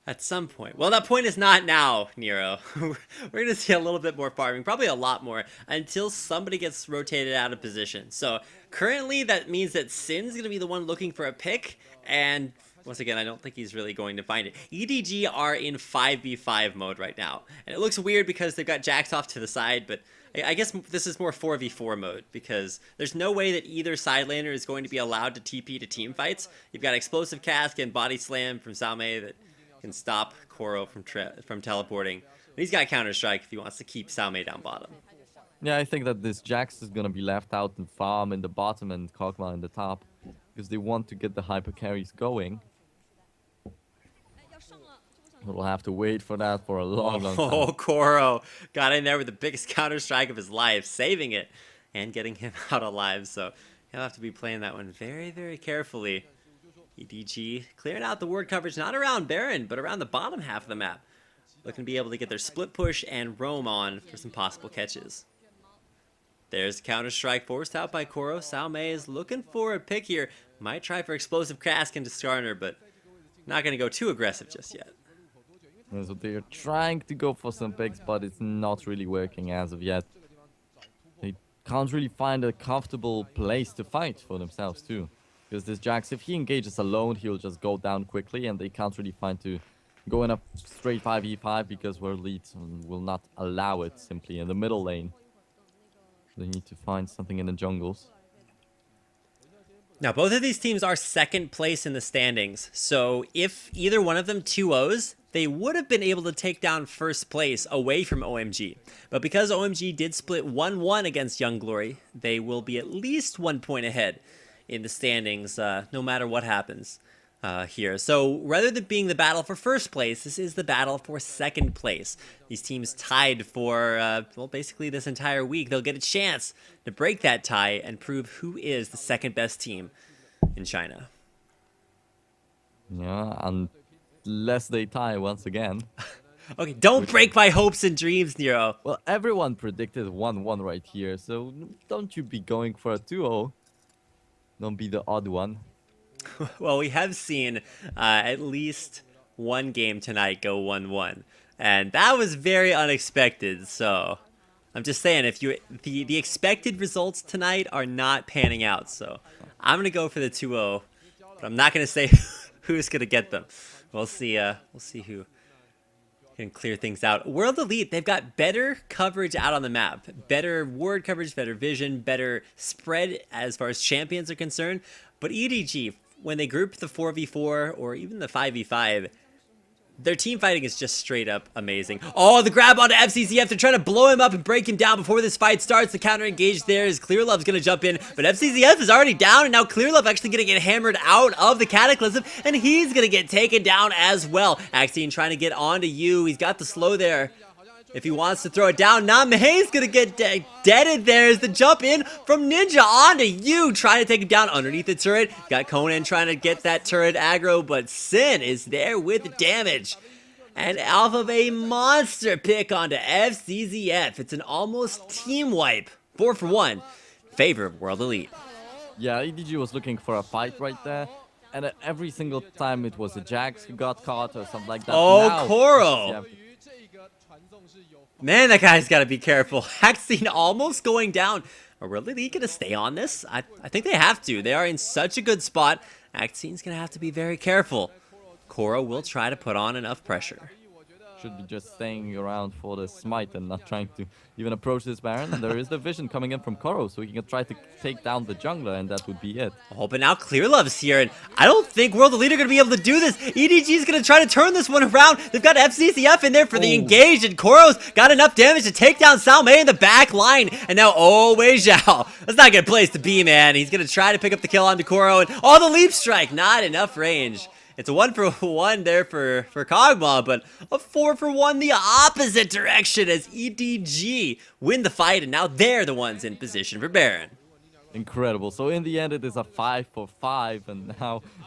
At some point. Well, that point is not now, Nero. We're going to see a little bit more farming, probably a lot more, until somebody gets rotated out of position. So currently that means that Sin's going to be the one looking for a pick, and once again, I don't think he's really going to find it. EDG are in 5v5 mode right now, and it looks weird because they've got Jax off to the side, but I guess this is more 4v4 mode, because there's no way that either side laner is going to be allowed to TP to team fights. You've got Explosive Cask and Body Slam from Salme that can stop Koro from teleporting. And he's got Counter Strike if he wants to keep Salme down bottom. Yeah, I think that this Jax is going to be left out in farm in the bottom and Kog'Maw in the top, because they want to get the hyper carries going. We'll have to wait for that for a long time. Oh, Koro got in there with the biggest Counter Strike of his life, saving it and getting him out alive. So he'll have to be playing that one very, very carefully. EDG clearing out the ward coverage, not around Baron, but around the bottom half of the map. Looking to be able to get their split push and roam on for some possible catches. There's Counter Strike forced out by Koro. Salme is looking for a pick here. Might try for Explosive Cask into Skarner, but not going to go too aggressive just yet. So they're trying to go for some picks, but it's not really working as of yet. They can't really find a comfortable place to fight for themselves too. Because this Jax, if he engages alone, he'll just go down quickly, and they can't really find to go in a straight 5v5 because World Elite will not allow it simply in the middle lane. They need to find something in the jungles. Now, both of these teams are second place in the standings, so if either one of them 2-0s, they would have been able to take down first place away from OMG. But because OMG did split 1-1 against Young Glory, they will be at least 1 point ahead in the standings, no matter what happens here. So rather than being the battle for first place, this is the battle for second place. These teams tied for, well, basically this entire week. They'll get a chance to break that tie and prove who is the second best team in China. Yeah, unless they tie once again. Okay, don't break my hopes and dreams, Nero. Well, everyone predicted 1-1 right here, so don't you be going for a 2-0. Don't be the odd one. Well, we have seen at least one game tonight go 1-1, and that was very unexpected. So I'm just saying, if you the expected results tonight are not panning out, so I'm gonna go for the 2-0, but I'm not gonna say who's gonna get them. We'll see. We'll see who can clear things out. World Elite, they've got better coverage out on the map, better ward coverage, better vision, better spread as far as champions are concerned. But EDG, when they group the 4v4 or even the 5v5, their team fighting is just straight up amazing. Oh, the grab onto FCZF. They're trying to blow him up and break him down before this fight starts. The counter engage there is Clearlove's going to jump in, but FCZF is already down, and now Clearlove actually going to get hammered out of the Cataclysm, and he's going to get taken down as well. Axion trying to get onto you. He's got the slow there. If he wants to throw it down, Nameh's going to get deaded there as the jump in from Ninja onto you, trying to take him down underneath the turret. Got Conan trying to get that turret aggro, but Sin is there with the damage. And Alpha a monster pick onto FCZF. It's an almost team wipe. 4 for 1. Favor of World Elite. Yeah, EDG was looking for a fight right there. And every single time it was a Jax who got caught or something like that. Oh, now, Koro! yeah, Man, that guy's got to be careful. Haxine almost going down. Are World Elite going to stay on this? I think they have to. They are in such a good spot. Haxine's going to have to be very careful. Koro will try to put on enough pressure. should be just staying around for the smite and not trying to even approach this Baron. And there is the vision coming in from Koro, so he can try to take down the jungler, and that would be it. Oh, but now Clearlove's here, and I don't think World Elite are going to be able to do this. EDG is going to try to turn this one around. They've got FCCF in there for the engage, and Koro's got enough damage to take down Salmei in the back line. And now, oh, Wei Zhao. That's not a good place to be, man. He's going to try to pick up the kill onto Koro, and oh, the leap strike. Not enough range. It's a 1-for-1 there for Kog'Maw, but a 4-for-1 the opposite direction as EDG win the fight, and now they're the ones in position for Baron. Incredible. So in the end, it is a 5-for-5,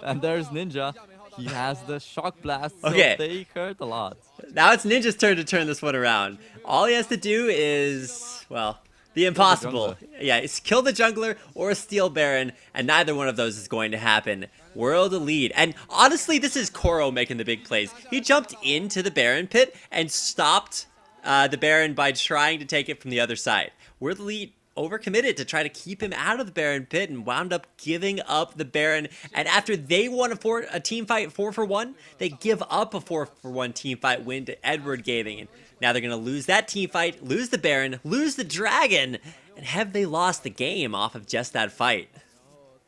and there's Ninja. He has the shock blast, so Okay. they hurt a lot. Now it's Ninja's turn to turn this one around. All he has to do is, well, the impossible. Yeah, it's kill the jungler or steal Baron, and neither one of those is going to happen. World Elite. And honestly, this is Koro making the big plays. He jumped into the Baron pit and stopped the Baron by trying to take it from the other side. World Elite overcommitted to try to keep him out of the Baron pit and wound up giving up the Baron. And after they won a team fight 4-for-1, they give up a 4-for-1 team fight win to Edward Gaming. And now they're going to lose that team fight, lose the Baron, lose the Dragon, and have they lost the game off of just that fight?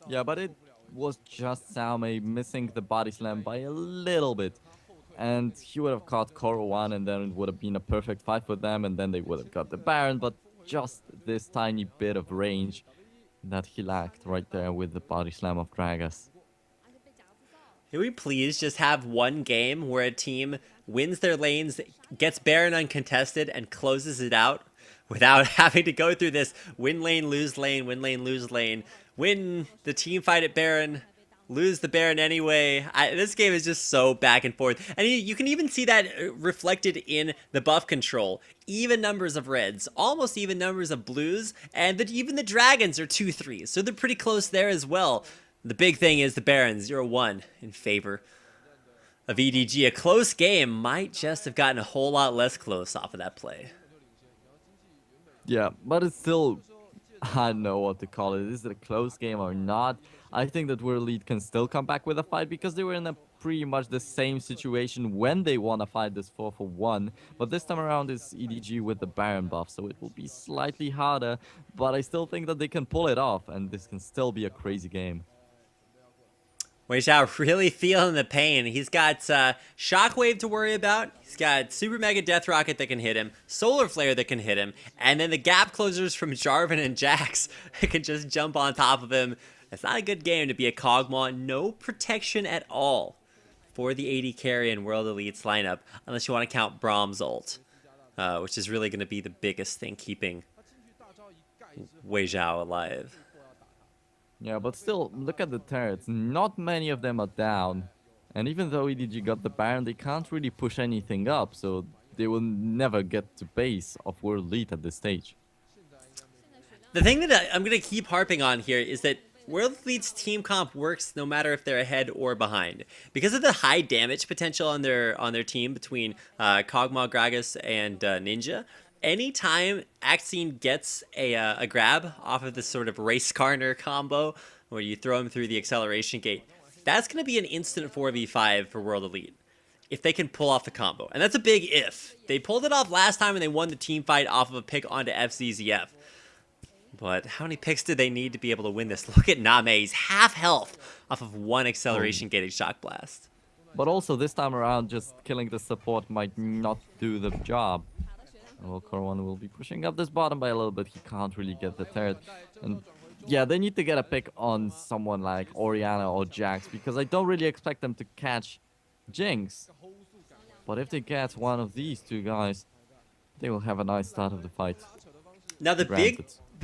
Yeah, but it was just Salmei missing the body slam by a little bit. And he would have caught Koro one, and then it would have been a perfect fight for them, and then they would have got the Baron, but just this tiny bit of range that he lacked right there with the body slam of Gragas. Can we please just have one game where a team wins their lanes, gets Baron uncontested, and closes it out without having to go through this win lane, lose lane, win lane, lose lane, win the team fight at Baron, lose the Baron anyway. This game is just so back and forth. And you can even see that reflected in the buff control. Even numbers of reds, almost even numbers of blues, and even the dragons are 2-3. So they're pretty close there as well. The big thing is the Baron 0-1 in favor of EDG. A close game might just have gotten a whole lot less close off of that play. Yeah, but it's still, I don't know what to call it. Is it a close game or not? I think that World Elite can still come back with a fight because they were in a pretty much the same situation when they won a fight this 4-for-1. But this time around it's EDG with the Baron buff, so it will be slightly harder. But I still think that they can pull it off, and this can still be a crazy game. Wei Xiao really feeling the pain. He's got Shockwave to worry about. He's got Super Mega Death Rocket that can hit him, Solar Flare that can hit him, and then the gap closers from Jarvan and Jax that can just jump on top of him. It's not a good game to be a Kog'Maw. No protection at all for the AD carry in World Elite's lineup, unless you want to count Braum's ult, which is really going to be the biggest thing keeping Wei Xiao alive. Yeah, but still, look at the turrets. Not many of them are down. And even though EDG got the Baron, they can't really push anything up, so they will never get to base of World Elite at this stage. The thing that I'm going to keep harping on here is that World Elite's team comp works no matter if they're ahead or behind. Because of the high damage potential on their team between Kog'Maw, Gragas, and Ninja, anytime Axine gets a grab off of this sort of Race Karner combo, where you throw him through the acceleration gate, that's going to be an instant 4v5 for World Elite, if they can pull off the combo. And that's a big if. They pulled it off last time when they won the team fight off of a pick onto FZZF. But how many picks did they need to be able to win this? Look at Name, he's half health off of one acceleration gated Shock Blast. But also this time around, just killing the support might not do the job. Well, Corwan will be pushing up this bottom by a little bit. He can't really get the turret. And yeah, they need to get a pick on someone like Orianna or Jax, because I don't really expect them to catch Jinx. But if they get one of these two guys, they will have a nice start of the fight. Now the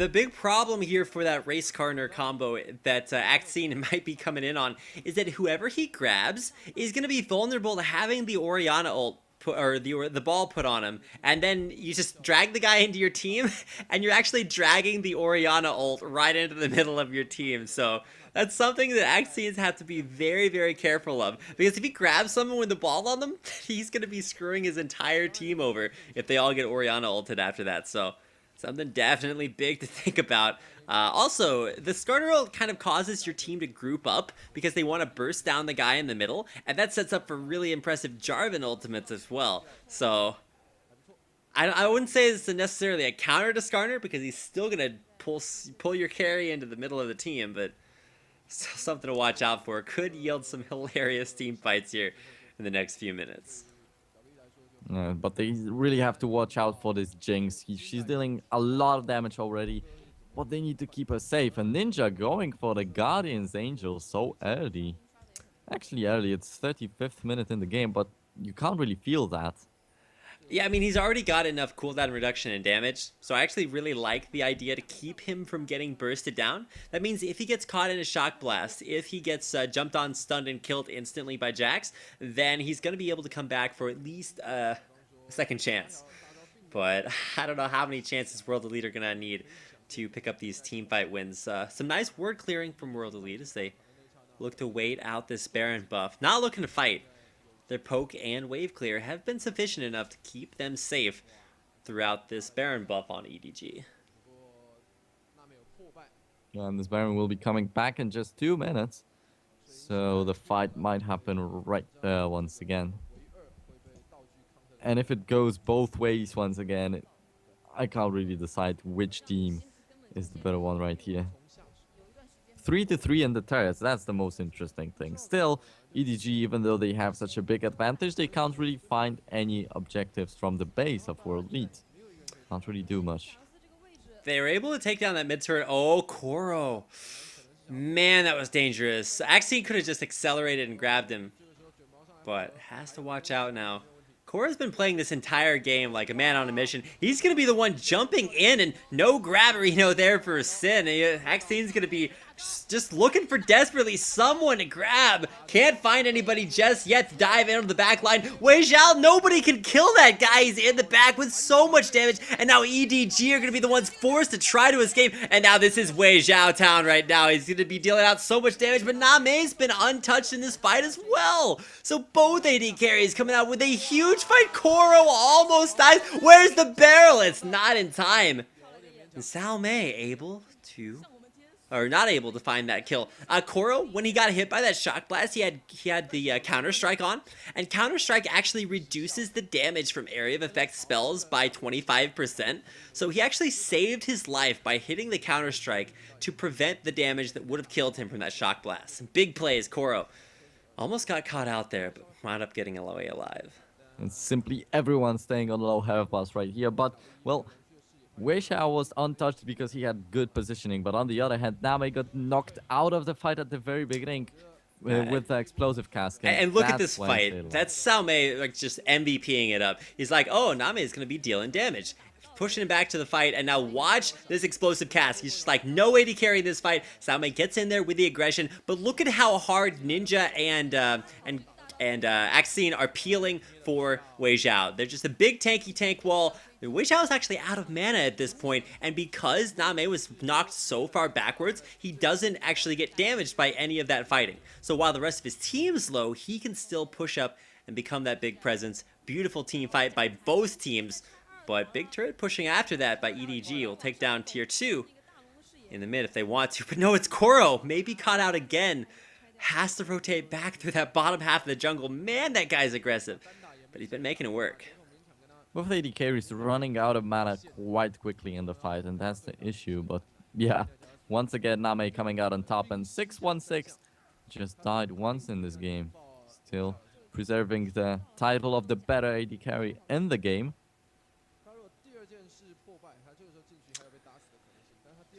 big problem here for that Race Karner combo that Axine might be coming in on is that whoever he grabs is going to be vulnerable to having the Orianna ult or the ball put on him, and then you just drag the guy into your team, and you're actually dragging the Orianna ult right into the middle of your team. So that's something that Axines have to be very, very careful of, because if he grabs someone with the ball on them, he's going to be screwing his entire team over if they all get Orianna ulted after that. So something definitely big to think about. Also, the starter ult kind of causes your team to group up because they want to burst down the guy in the middle, and that sets up for really impressive Jarvan ultimates as well. So I wouldn't say it's necessarily a counter to Skarner, because he's still going to pull your carry into the middle of the team, but still something to watch out for. Could yield some hilarious team fights here in the next few minutes. But they really have to watch out for this Jinx. She's dealing a lot of damage already, but they need to keep her safe. And Ninja going for the Guardian's Angel so early. Actually early, it's 35th minute in the game, but you can't really feel that. Yeah, I mean, he's already got enough cooldown reduction and damage, so I actually really like the idea to keep him from getting bursted down. That means if he gets caught in a Shock Blast, if he gets jumped on, stunned, and killed instantly by Jax, then he's going to be able to come back for at least a second chance. But I don't know how many chances World Elite are going to need to pick up these teamfight wins. Some nice word clearing from World Elite as they look to wait out this Baron buff. Not looking to fight. Their poke and wave clear have been sufficient enough to keep them safe throughout this Baron buff on EDG. And this Baron will be coming back in just 2 minutes. So the fight might happen right there once again. And if it goes both ways once again, I can't really decide which team is the better one right here. 3-3 in the turrets, that's the most interesting thing. Still, EDG, even though they have such a big advantage, they can't really find any objectives from the base of World Elite. Can't really do much. They were able to take down that mid turret. Oh, Koro. Man, that was dangerous. Axine could have just accelerated and grabbed him, but has to watch out now. Korra's been playing this entire game like a man on a mission. He's going to be the one jumping in, and no grabber, there for Sin. Axine's going to be just looking for desperately someone to grab. Can't find anybody just yet to dive in on the back line. Wei Xiao, nobody can kill that guy. He's in the back with so much damage, and now EDG are going to be the ones forced to try to escape, and now this is Wei Xiao town right now. He's going to be dealing out so much damage, but Name's been untouched in this fight as well. So both AD carries coming out with a huge fight. Koro almost dies. Where's the barrel? It's not in time. And Salme able to or not able to find that kill. Koro, when he got hit by that shock blast, he had the counter strike on, and counter strike actually reduces the damage from area of effect spells by 25%. So he actually saved his life by hitting the counter strike to prevent the damage that would have killed him from that shock blast. Big plays, Koro. Almost got caught out there, but wound up getting away alive. And simply everyone staying on low health bars right here. But, well, Wei Xiao was untouched because he had good positioning. But on the other hand, Name got knocked out of the fight at the very beginning with the explosive cast. And look at this fight. That's Sao Mei like just MVPing it up. He's like, oh, Name is going to be dealing damage. Pushing him back to the fight, and now watch this explosive cast. He's just like, no way to carry this fight. Sao Mei gets in there with the aggression, but look at how hard Ninja and Axine are peeling for Wei Xiao. They're just a big tanky tank wall. Wei Xiao is actually out of mana at this point, and because Name was knocked so far backwards, he doesn't actually get damaged by any of that fighting. So while the rest of his team's low, he can still push up and become that big presence. Beautiful team fight by both teams. But big turret pushing after that by EDG will take down tier 2 in the mid if they want to. But no, it's Koro. Maybe caught out again. Has to rotate back through that bottom half of the jungle. Man, that guy's aggressive. But he's been making it work. Both AD carries running out of mana quite quickly in the fight, and that's the issue. But yeah, once again, Name coming out on top, and 616 just died once in this game. Still preserving the title of the better AD carry in the game.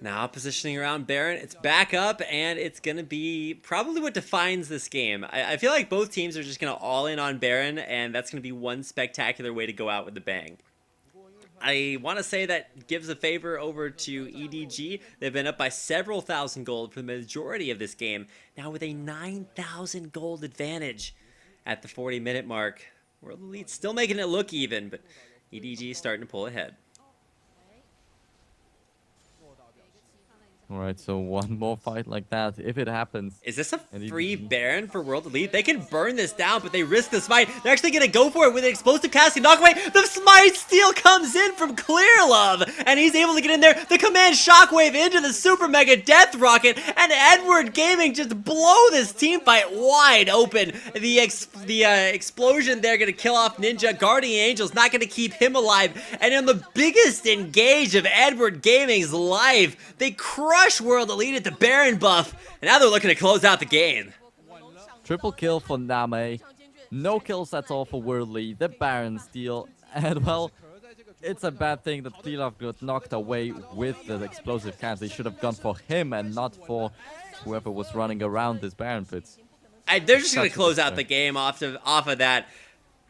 Now positioning around Baron, it's back up, and it's going to be probably what defines this game. I feel like both teams are just going to all in on Baron, and that's going to be one spectacular way to go out with the bang. I want to say that gives a favor over to EDG. They've been up by several thousand gold for the majority of this game, now with a 9,000 gold advantage at the 40-minute mark. World Elite still making it look even, but EDG starting to pull ahead. Alright, so one more fight like that, if it happens. Is this a free Baron for World Elite? They can burn this down, but they risk this fight. They're actually going to go for it with an explosive cast and knock away. The Smite Steal comes in from Clearlove, and he's able to get in there. The Command Shockwave into the Super Mega Death Rocket, and Edward Gaming just blow this team fight wide open. The explosion there going to kill off Ninja. Guardian Angel's not going to keep him alive, and in the biggest engage of Edward Gaming's life, they crush World Elite at the Baron buff, and now they're looking to close out the game. Triple kill for Name, no kills at all for World Elite, the Baron steal, and well, it's a bad thing that Clearlove got knocked away with the explosive cast. They should have gone for him and not for whoever was running around this Baron pit. They're just going to close out the game off of that.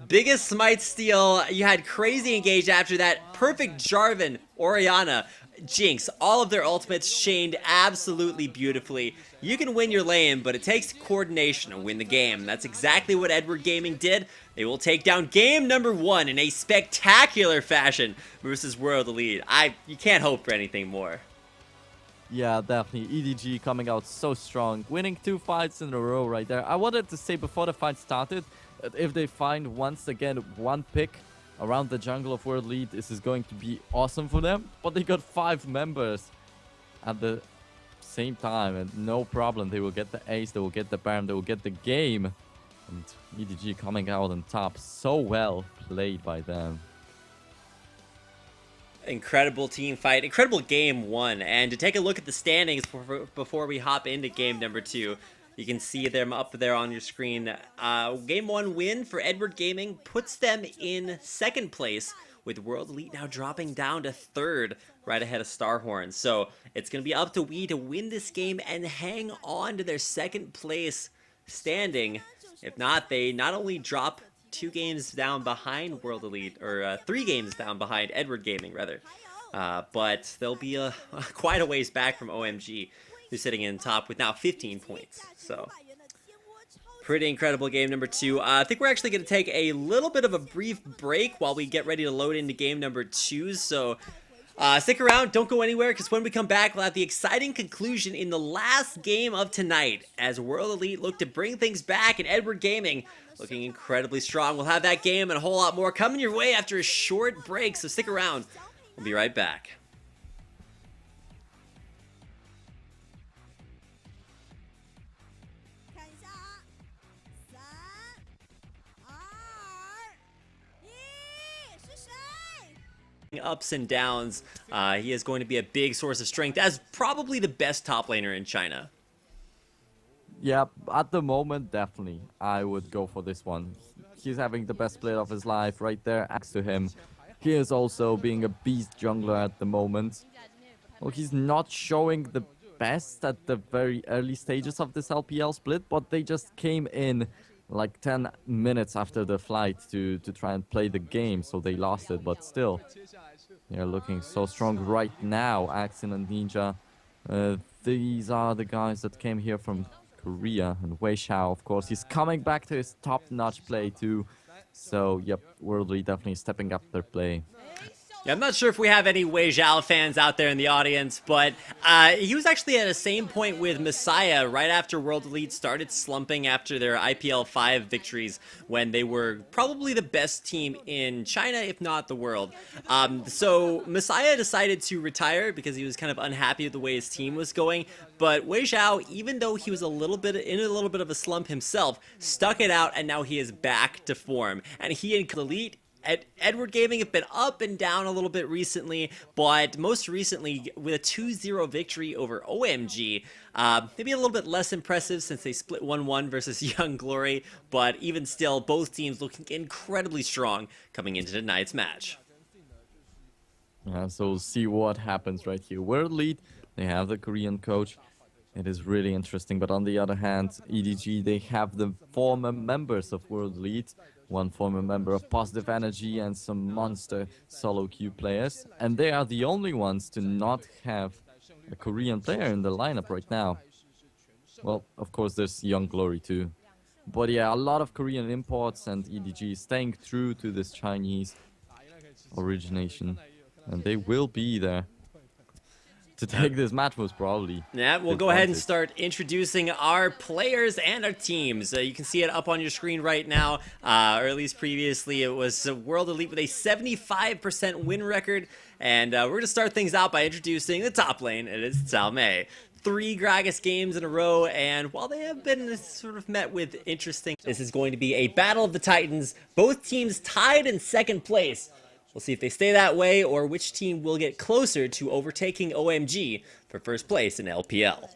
Biggest Smite steal. You had crazy engage after that. Perfect Jarvan, Orianna, Jinx, all of their ultimates chained absolutely beautifully. You can win your lane, but it takes coordination to win the game. That's exactly what Edward Gaming did. They will take down game number 1 in a spectacular fashion versus World Elite. You can't hope for anything more. Yeah, definitely. EDG coming out so strong, winning 2 fights in a row right there. I wanted to say before the fight started, that if they find once again one pick around the jungle of World Elite, this is going to be awesome for them. But they got 5 members at the same time, and no problem. They will get the ace, they will get the Baron, they will get the game. And EDG coming out on top. So well played by them. Incredible team fight, incredible game 1. And to take a look at the standings before we hop into game number 2, you can see them up there on your screen. Game 1 win for Edward Gaming puts them in 2nd place, with World Elite now dropping down to 3rd, right ahead of Starhorn. So it's going to be up to We to win this game and hang on to their 2nd place standing. If not, they not only drop 2 games down behind World Elite, or 3 games down behind Edward Gaming, rather. But they'll be quite a ways back from OMG, who's sitting in top with now 15 points. So, pretty incredible game number 2. I think we're actually going to take a little bit of a brief break while we get ready to load into game number 2. So, stick around, don't go anywhere, because when we come back, we'll have the exciting conclusion in the last game of tonight, as World Elite look to bring things back, and Edward Gaming looking incredibly strong. We'll have that game and a whole lot more coming your way after a short break, so stick around. We'll be right back. ups and downs, he is going to be a big source of strength as probably the best top laner in China. Yeah, at the moment, definitely, I would go for this one. He's having the best split of his life right there next to him. He is also being a beast jungler at the moment. Well, he's not showing the best at the very early stages of this LPL split, but they just came in like 10 minutes after the flight to try and play the game, so they lost it, but still, they're looking so strong right now. Axin and Ninja, these are the guys that came here from Korea, and Wei Xiao, of course, he's coming back to his top-notch play too. So, yep, World League definitely stepping up their play. Yeah, I'm not sure if we have any Wei Zhao fans out there in the audience, but he was actually at the same point with Messiah right after World Elite started slumping after their IPL 5 victories when they were probably the best team in China, if not the world. So Messiah decided to retire because he was kind of unhappy with the way his team was going, but Wei Zhao, even though he was a little bit of a slump himself, stuck it out, and now he is back to form. And he and Elite Edward Gaming have been up and down a little bit recently, but most recently with a 2-0 victory over OMG. Maybe a little bit less impressive since they split 1-1 versus Young Glory, but even still, both teams looking incredibly strong coming into tonight's match. So we'll see what happens right here. World Lead, they have the Korean coach. It is really interesting, but on the other hand, EDG, they have the former members of World Lead, one former member of Positive Energy and some monster solo queue players, and they are the only ones to not have a Korean player in the lineup right now. Well, of course, there's Young Glory too. But yeah, a lot of Korean imports, and EDG staying true to this Chinese origination, and they will be there to take this match most probably. Yeah, we'll go ahead and start introducing our players and our teams. You can see it up on your screen right now, or at least previously it was World Elite with a 75% win record. And we're going to start things out by introducing the top lane. It is Cao Mei. 3 Gragas games in a row, and while they have been sort of met with interesting, this is going to be a battle of the Titans. Both teams tied in second place. We'll see if they stay that way or which team will get closer to overtaking OMG for first place in LPL.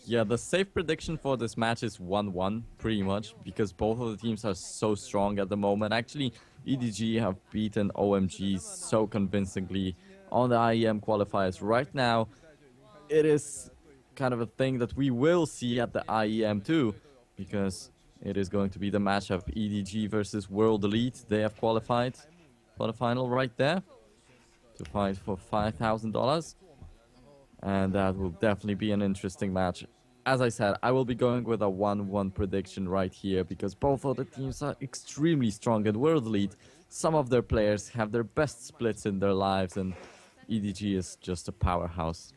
Yeah, the safe prediction for this match is 1-1, pretty much, because both of the teams are so strong at the moment. Actually, EDG have beaten OMG so convincingly on the IEM qualifiers. Right now, it is kind of a thing that we will see at the IEM too, because it is going to be the matchup EDG versus World Elite. They have qualified for the final right there to fight for $5,000, and that will definitely be an interesting match. As I said, I will be going with a 1-1 prediction right here because both of the teams are extremely strong at World Elite. Some of their players have their best splits in their lives, and EDG is just a powerhouse.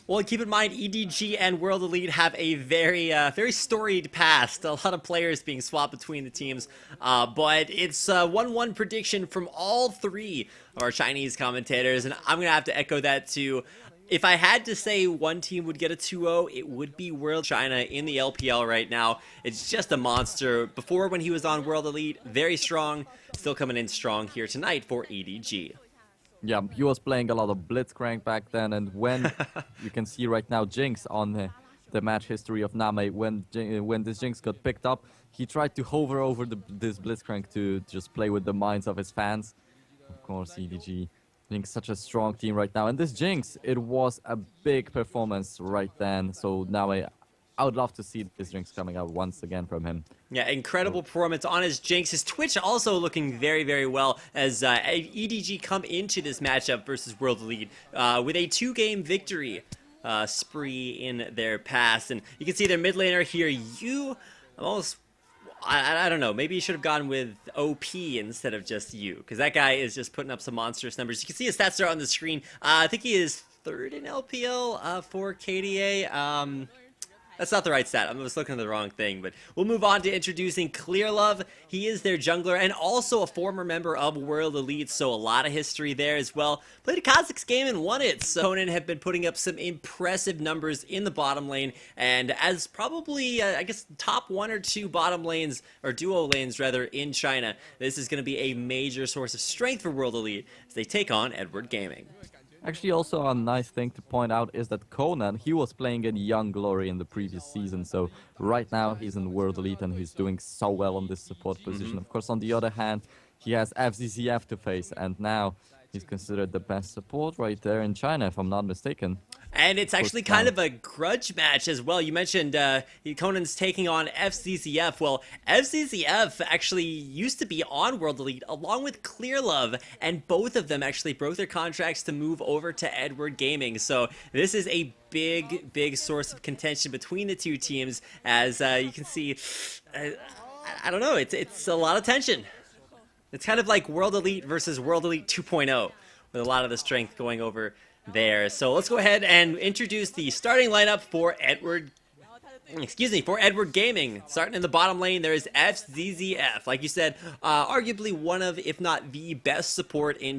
Well, keep in mind, EDG and World Elite have a very storied past. A lot of players being swapped between the teams. But it's a 1-1 prediction from all 3 of our Chinese commentators. And I'm going to have to echo that too. If I had to say one team would get a 2-0, it would be World China in the LPL right now. It's just a monster. Before, when he was on World Elite, very strong. Still coming in strong here tonight for EDG. Yeah, he was playing a lot of Blitzcrank back then, and when you can see right now Jinx on the match history of Name, when this Jinx got picked up, he tried to hover over this Blitzcrank to just play with the minds of his fans. Of course, EDG being such a strong team right now, and this Jinx, it was a big performance right then, so now I would love to see this Jinx coming out once again from him. Yeah, incredible performance on his Jinx. His Twitch also looking very well as EDG come into this matchup versus World Elite with a 2-game victory spree in their past. And you can see their mid laner here, I don't know, maybe you should have gone with OP instead of just you, because that guy is just putting up some monstrous numbers. You can see his stats there on the screen. I think he is 3rd in LPL for KDA. That's not the right stat. I was looking at the wrong thing, but we'll move on to introducing Clearlove. He is their jungler and also a former member of World Elite, so a lot of history there as well. Played a Kazakhs game and won it. So Conan have been putting up some impressive numbers in the bottom lane, and as probably, I guess, top 1 or 2 bottom lanes, or duo lanes rather, in China, this is going to be a major source of strength for World Elite as they take on Edward Gaming. Actually, also a nice thing to point out is that Conan, he was playing in Young Glory in the previous season, so right now he's in World Elite and he's doing so well on this support position. Of course, on the other hand, he has FZZF to face, and now he's considered the best support right there in China, if I'm not mistaken. And it's actually kind of a grudge match as well. You mentioned Conan's taking on FZZF. Well, FZZF actually used to be on World Elite along with Clearlove, and both of them actually broke their contracts to move over to Edward Gaming. So this is a big source of contention between the two teams, as you can see. I don't know, it's a lot of tension. It's kind of like World Elite versus World Elite 2.0, with a lot of the strength going over there. So let's go ahead and introduce the starting lineup for Edward Gaming. Starting in the bottom lane, there is FZZF. Like you said, arguably one of, if not the best support in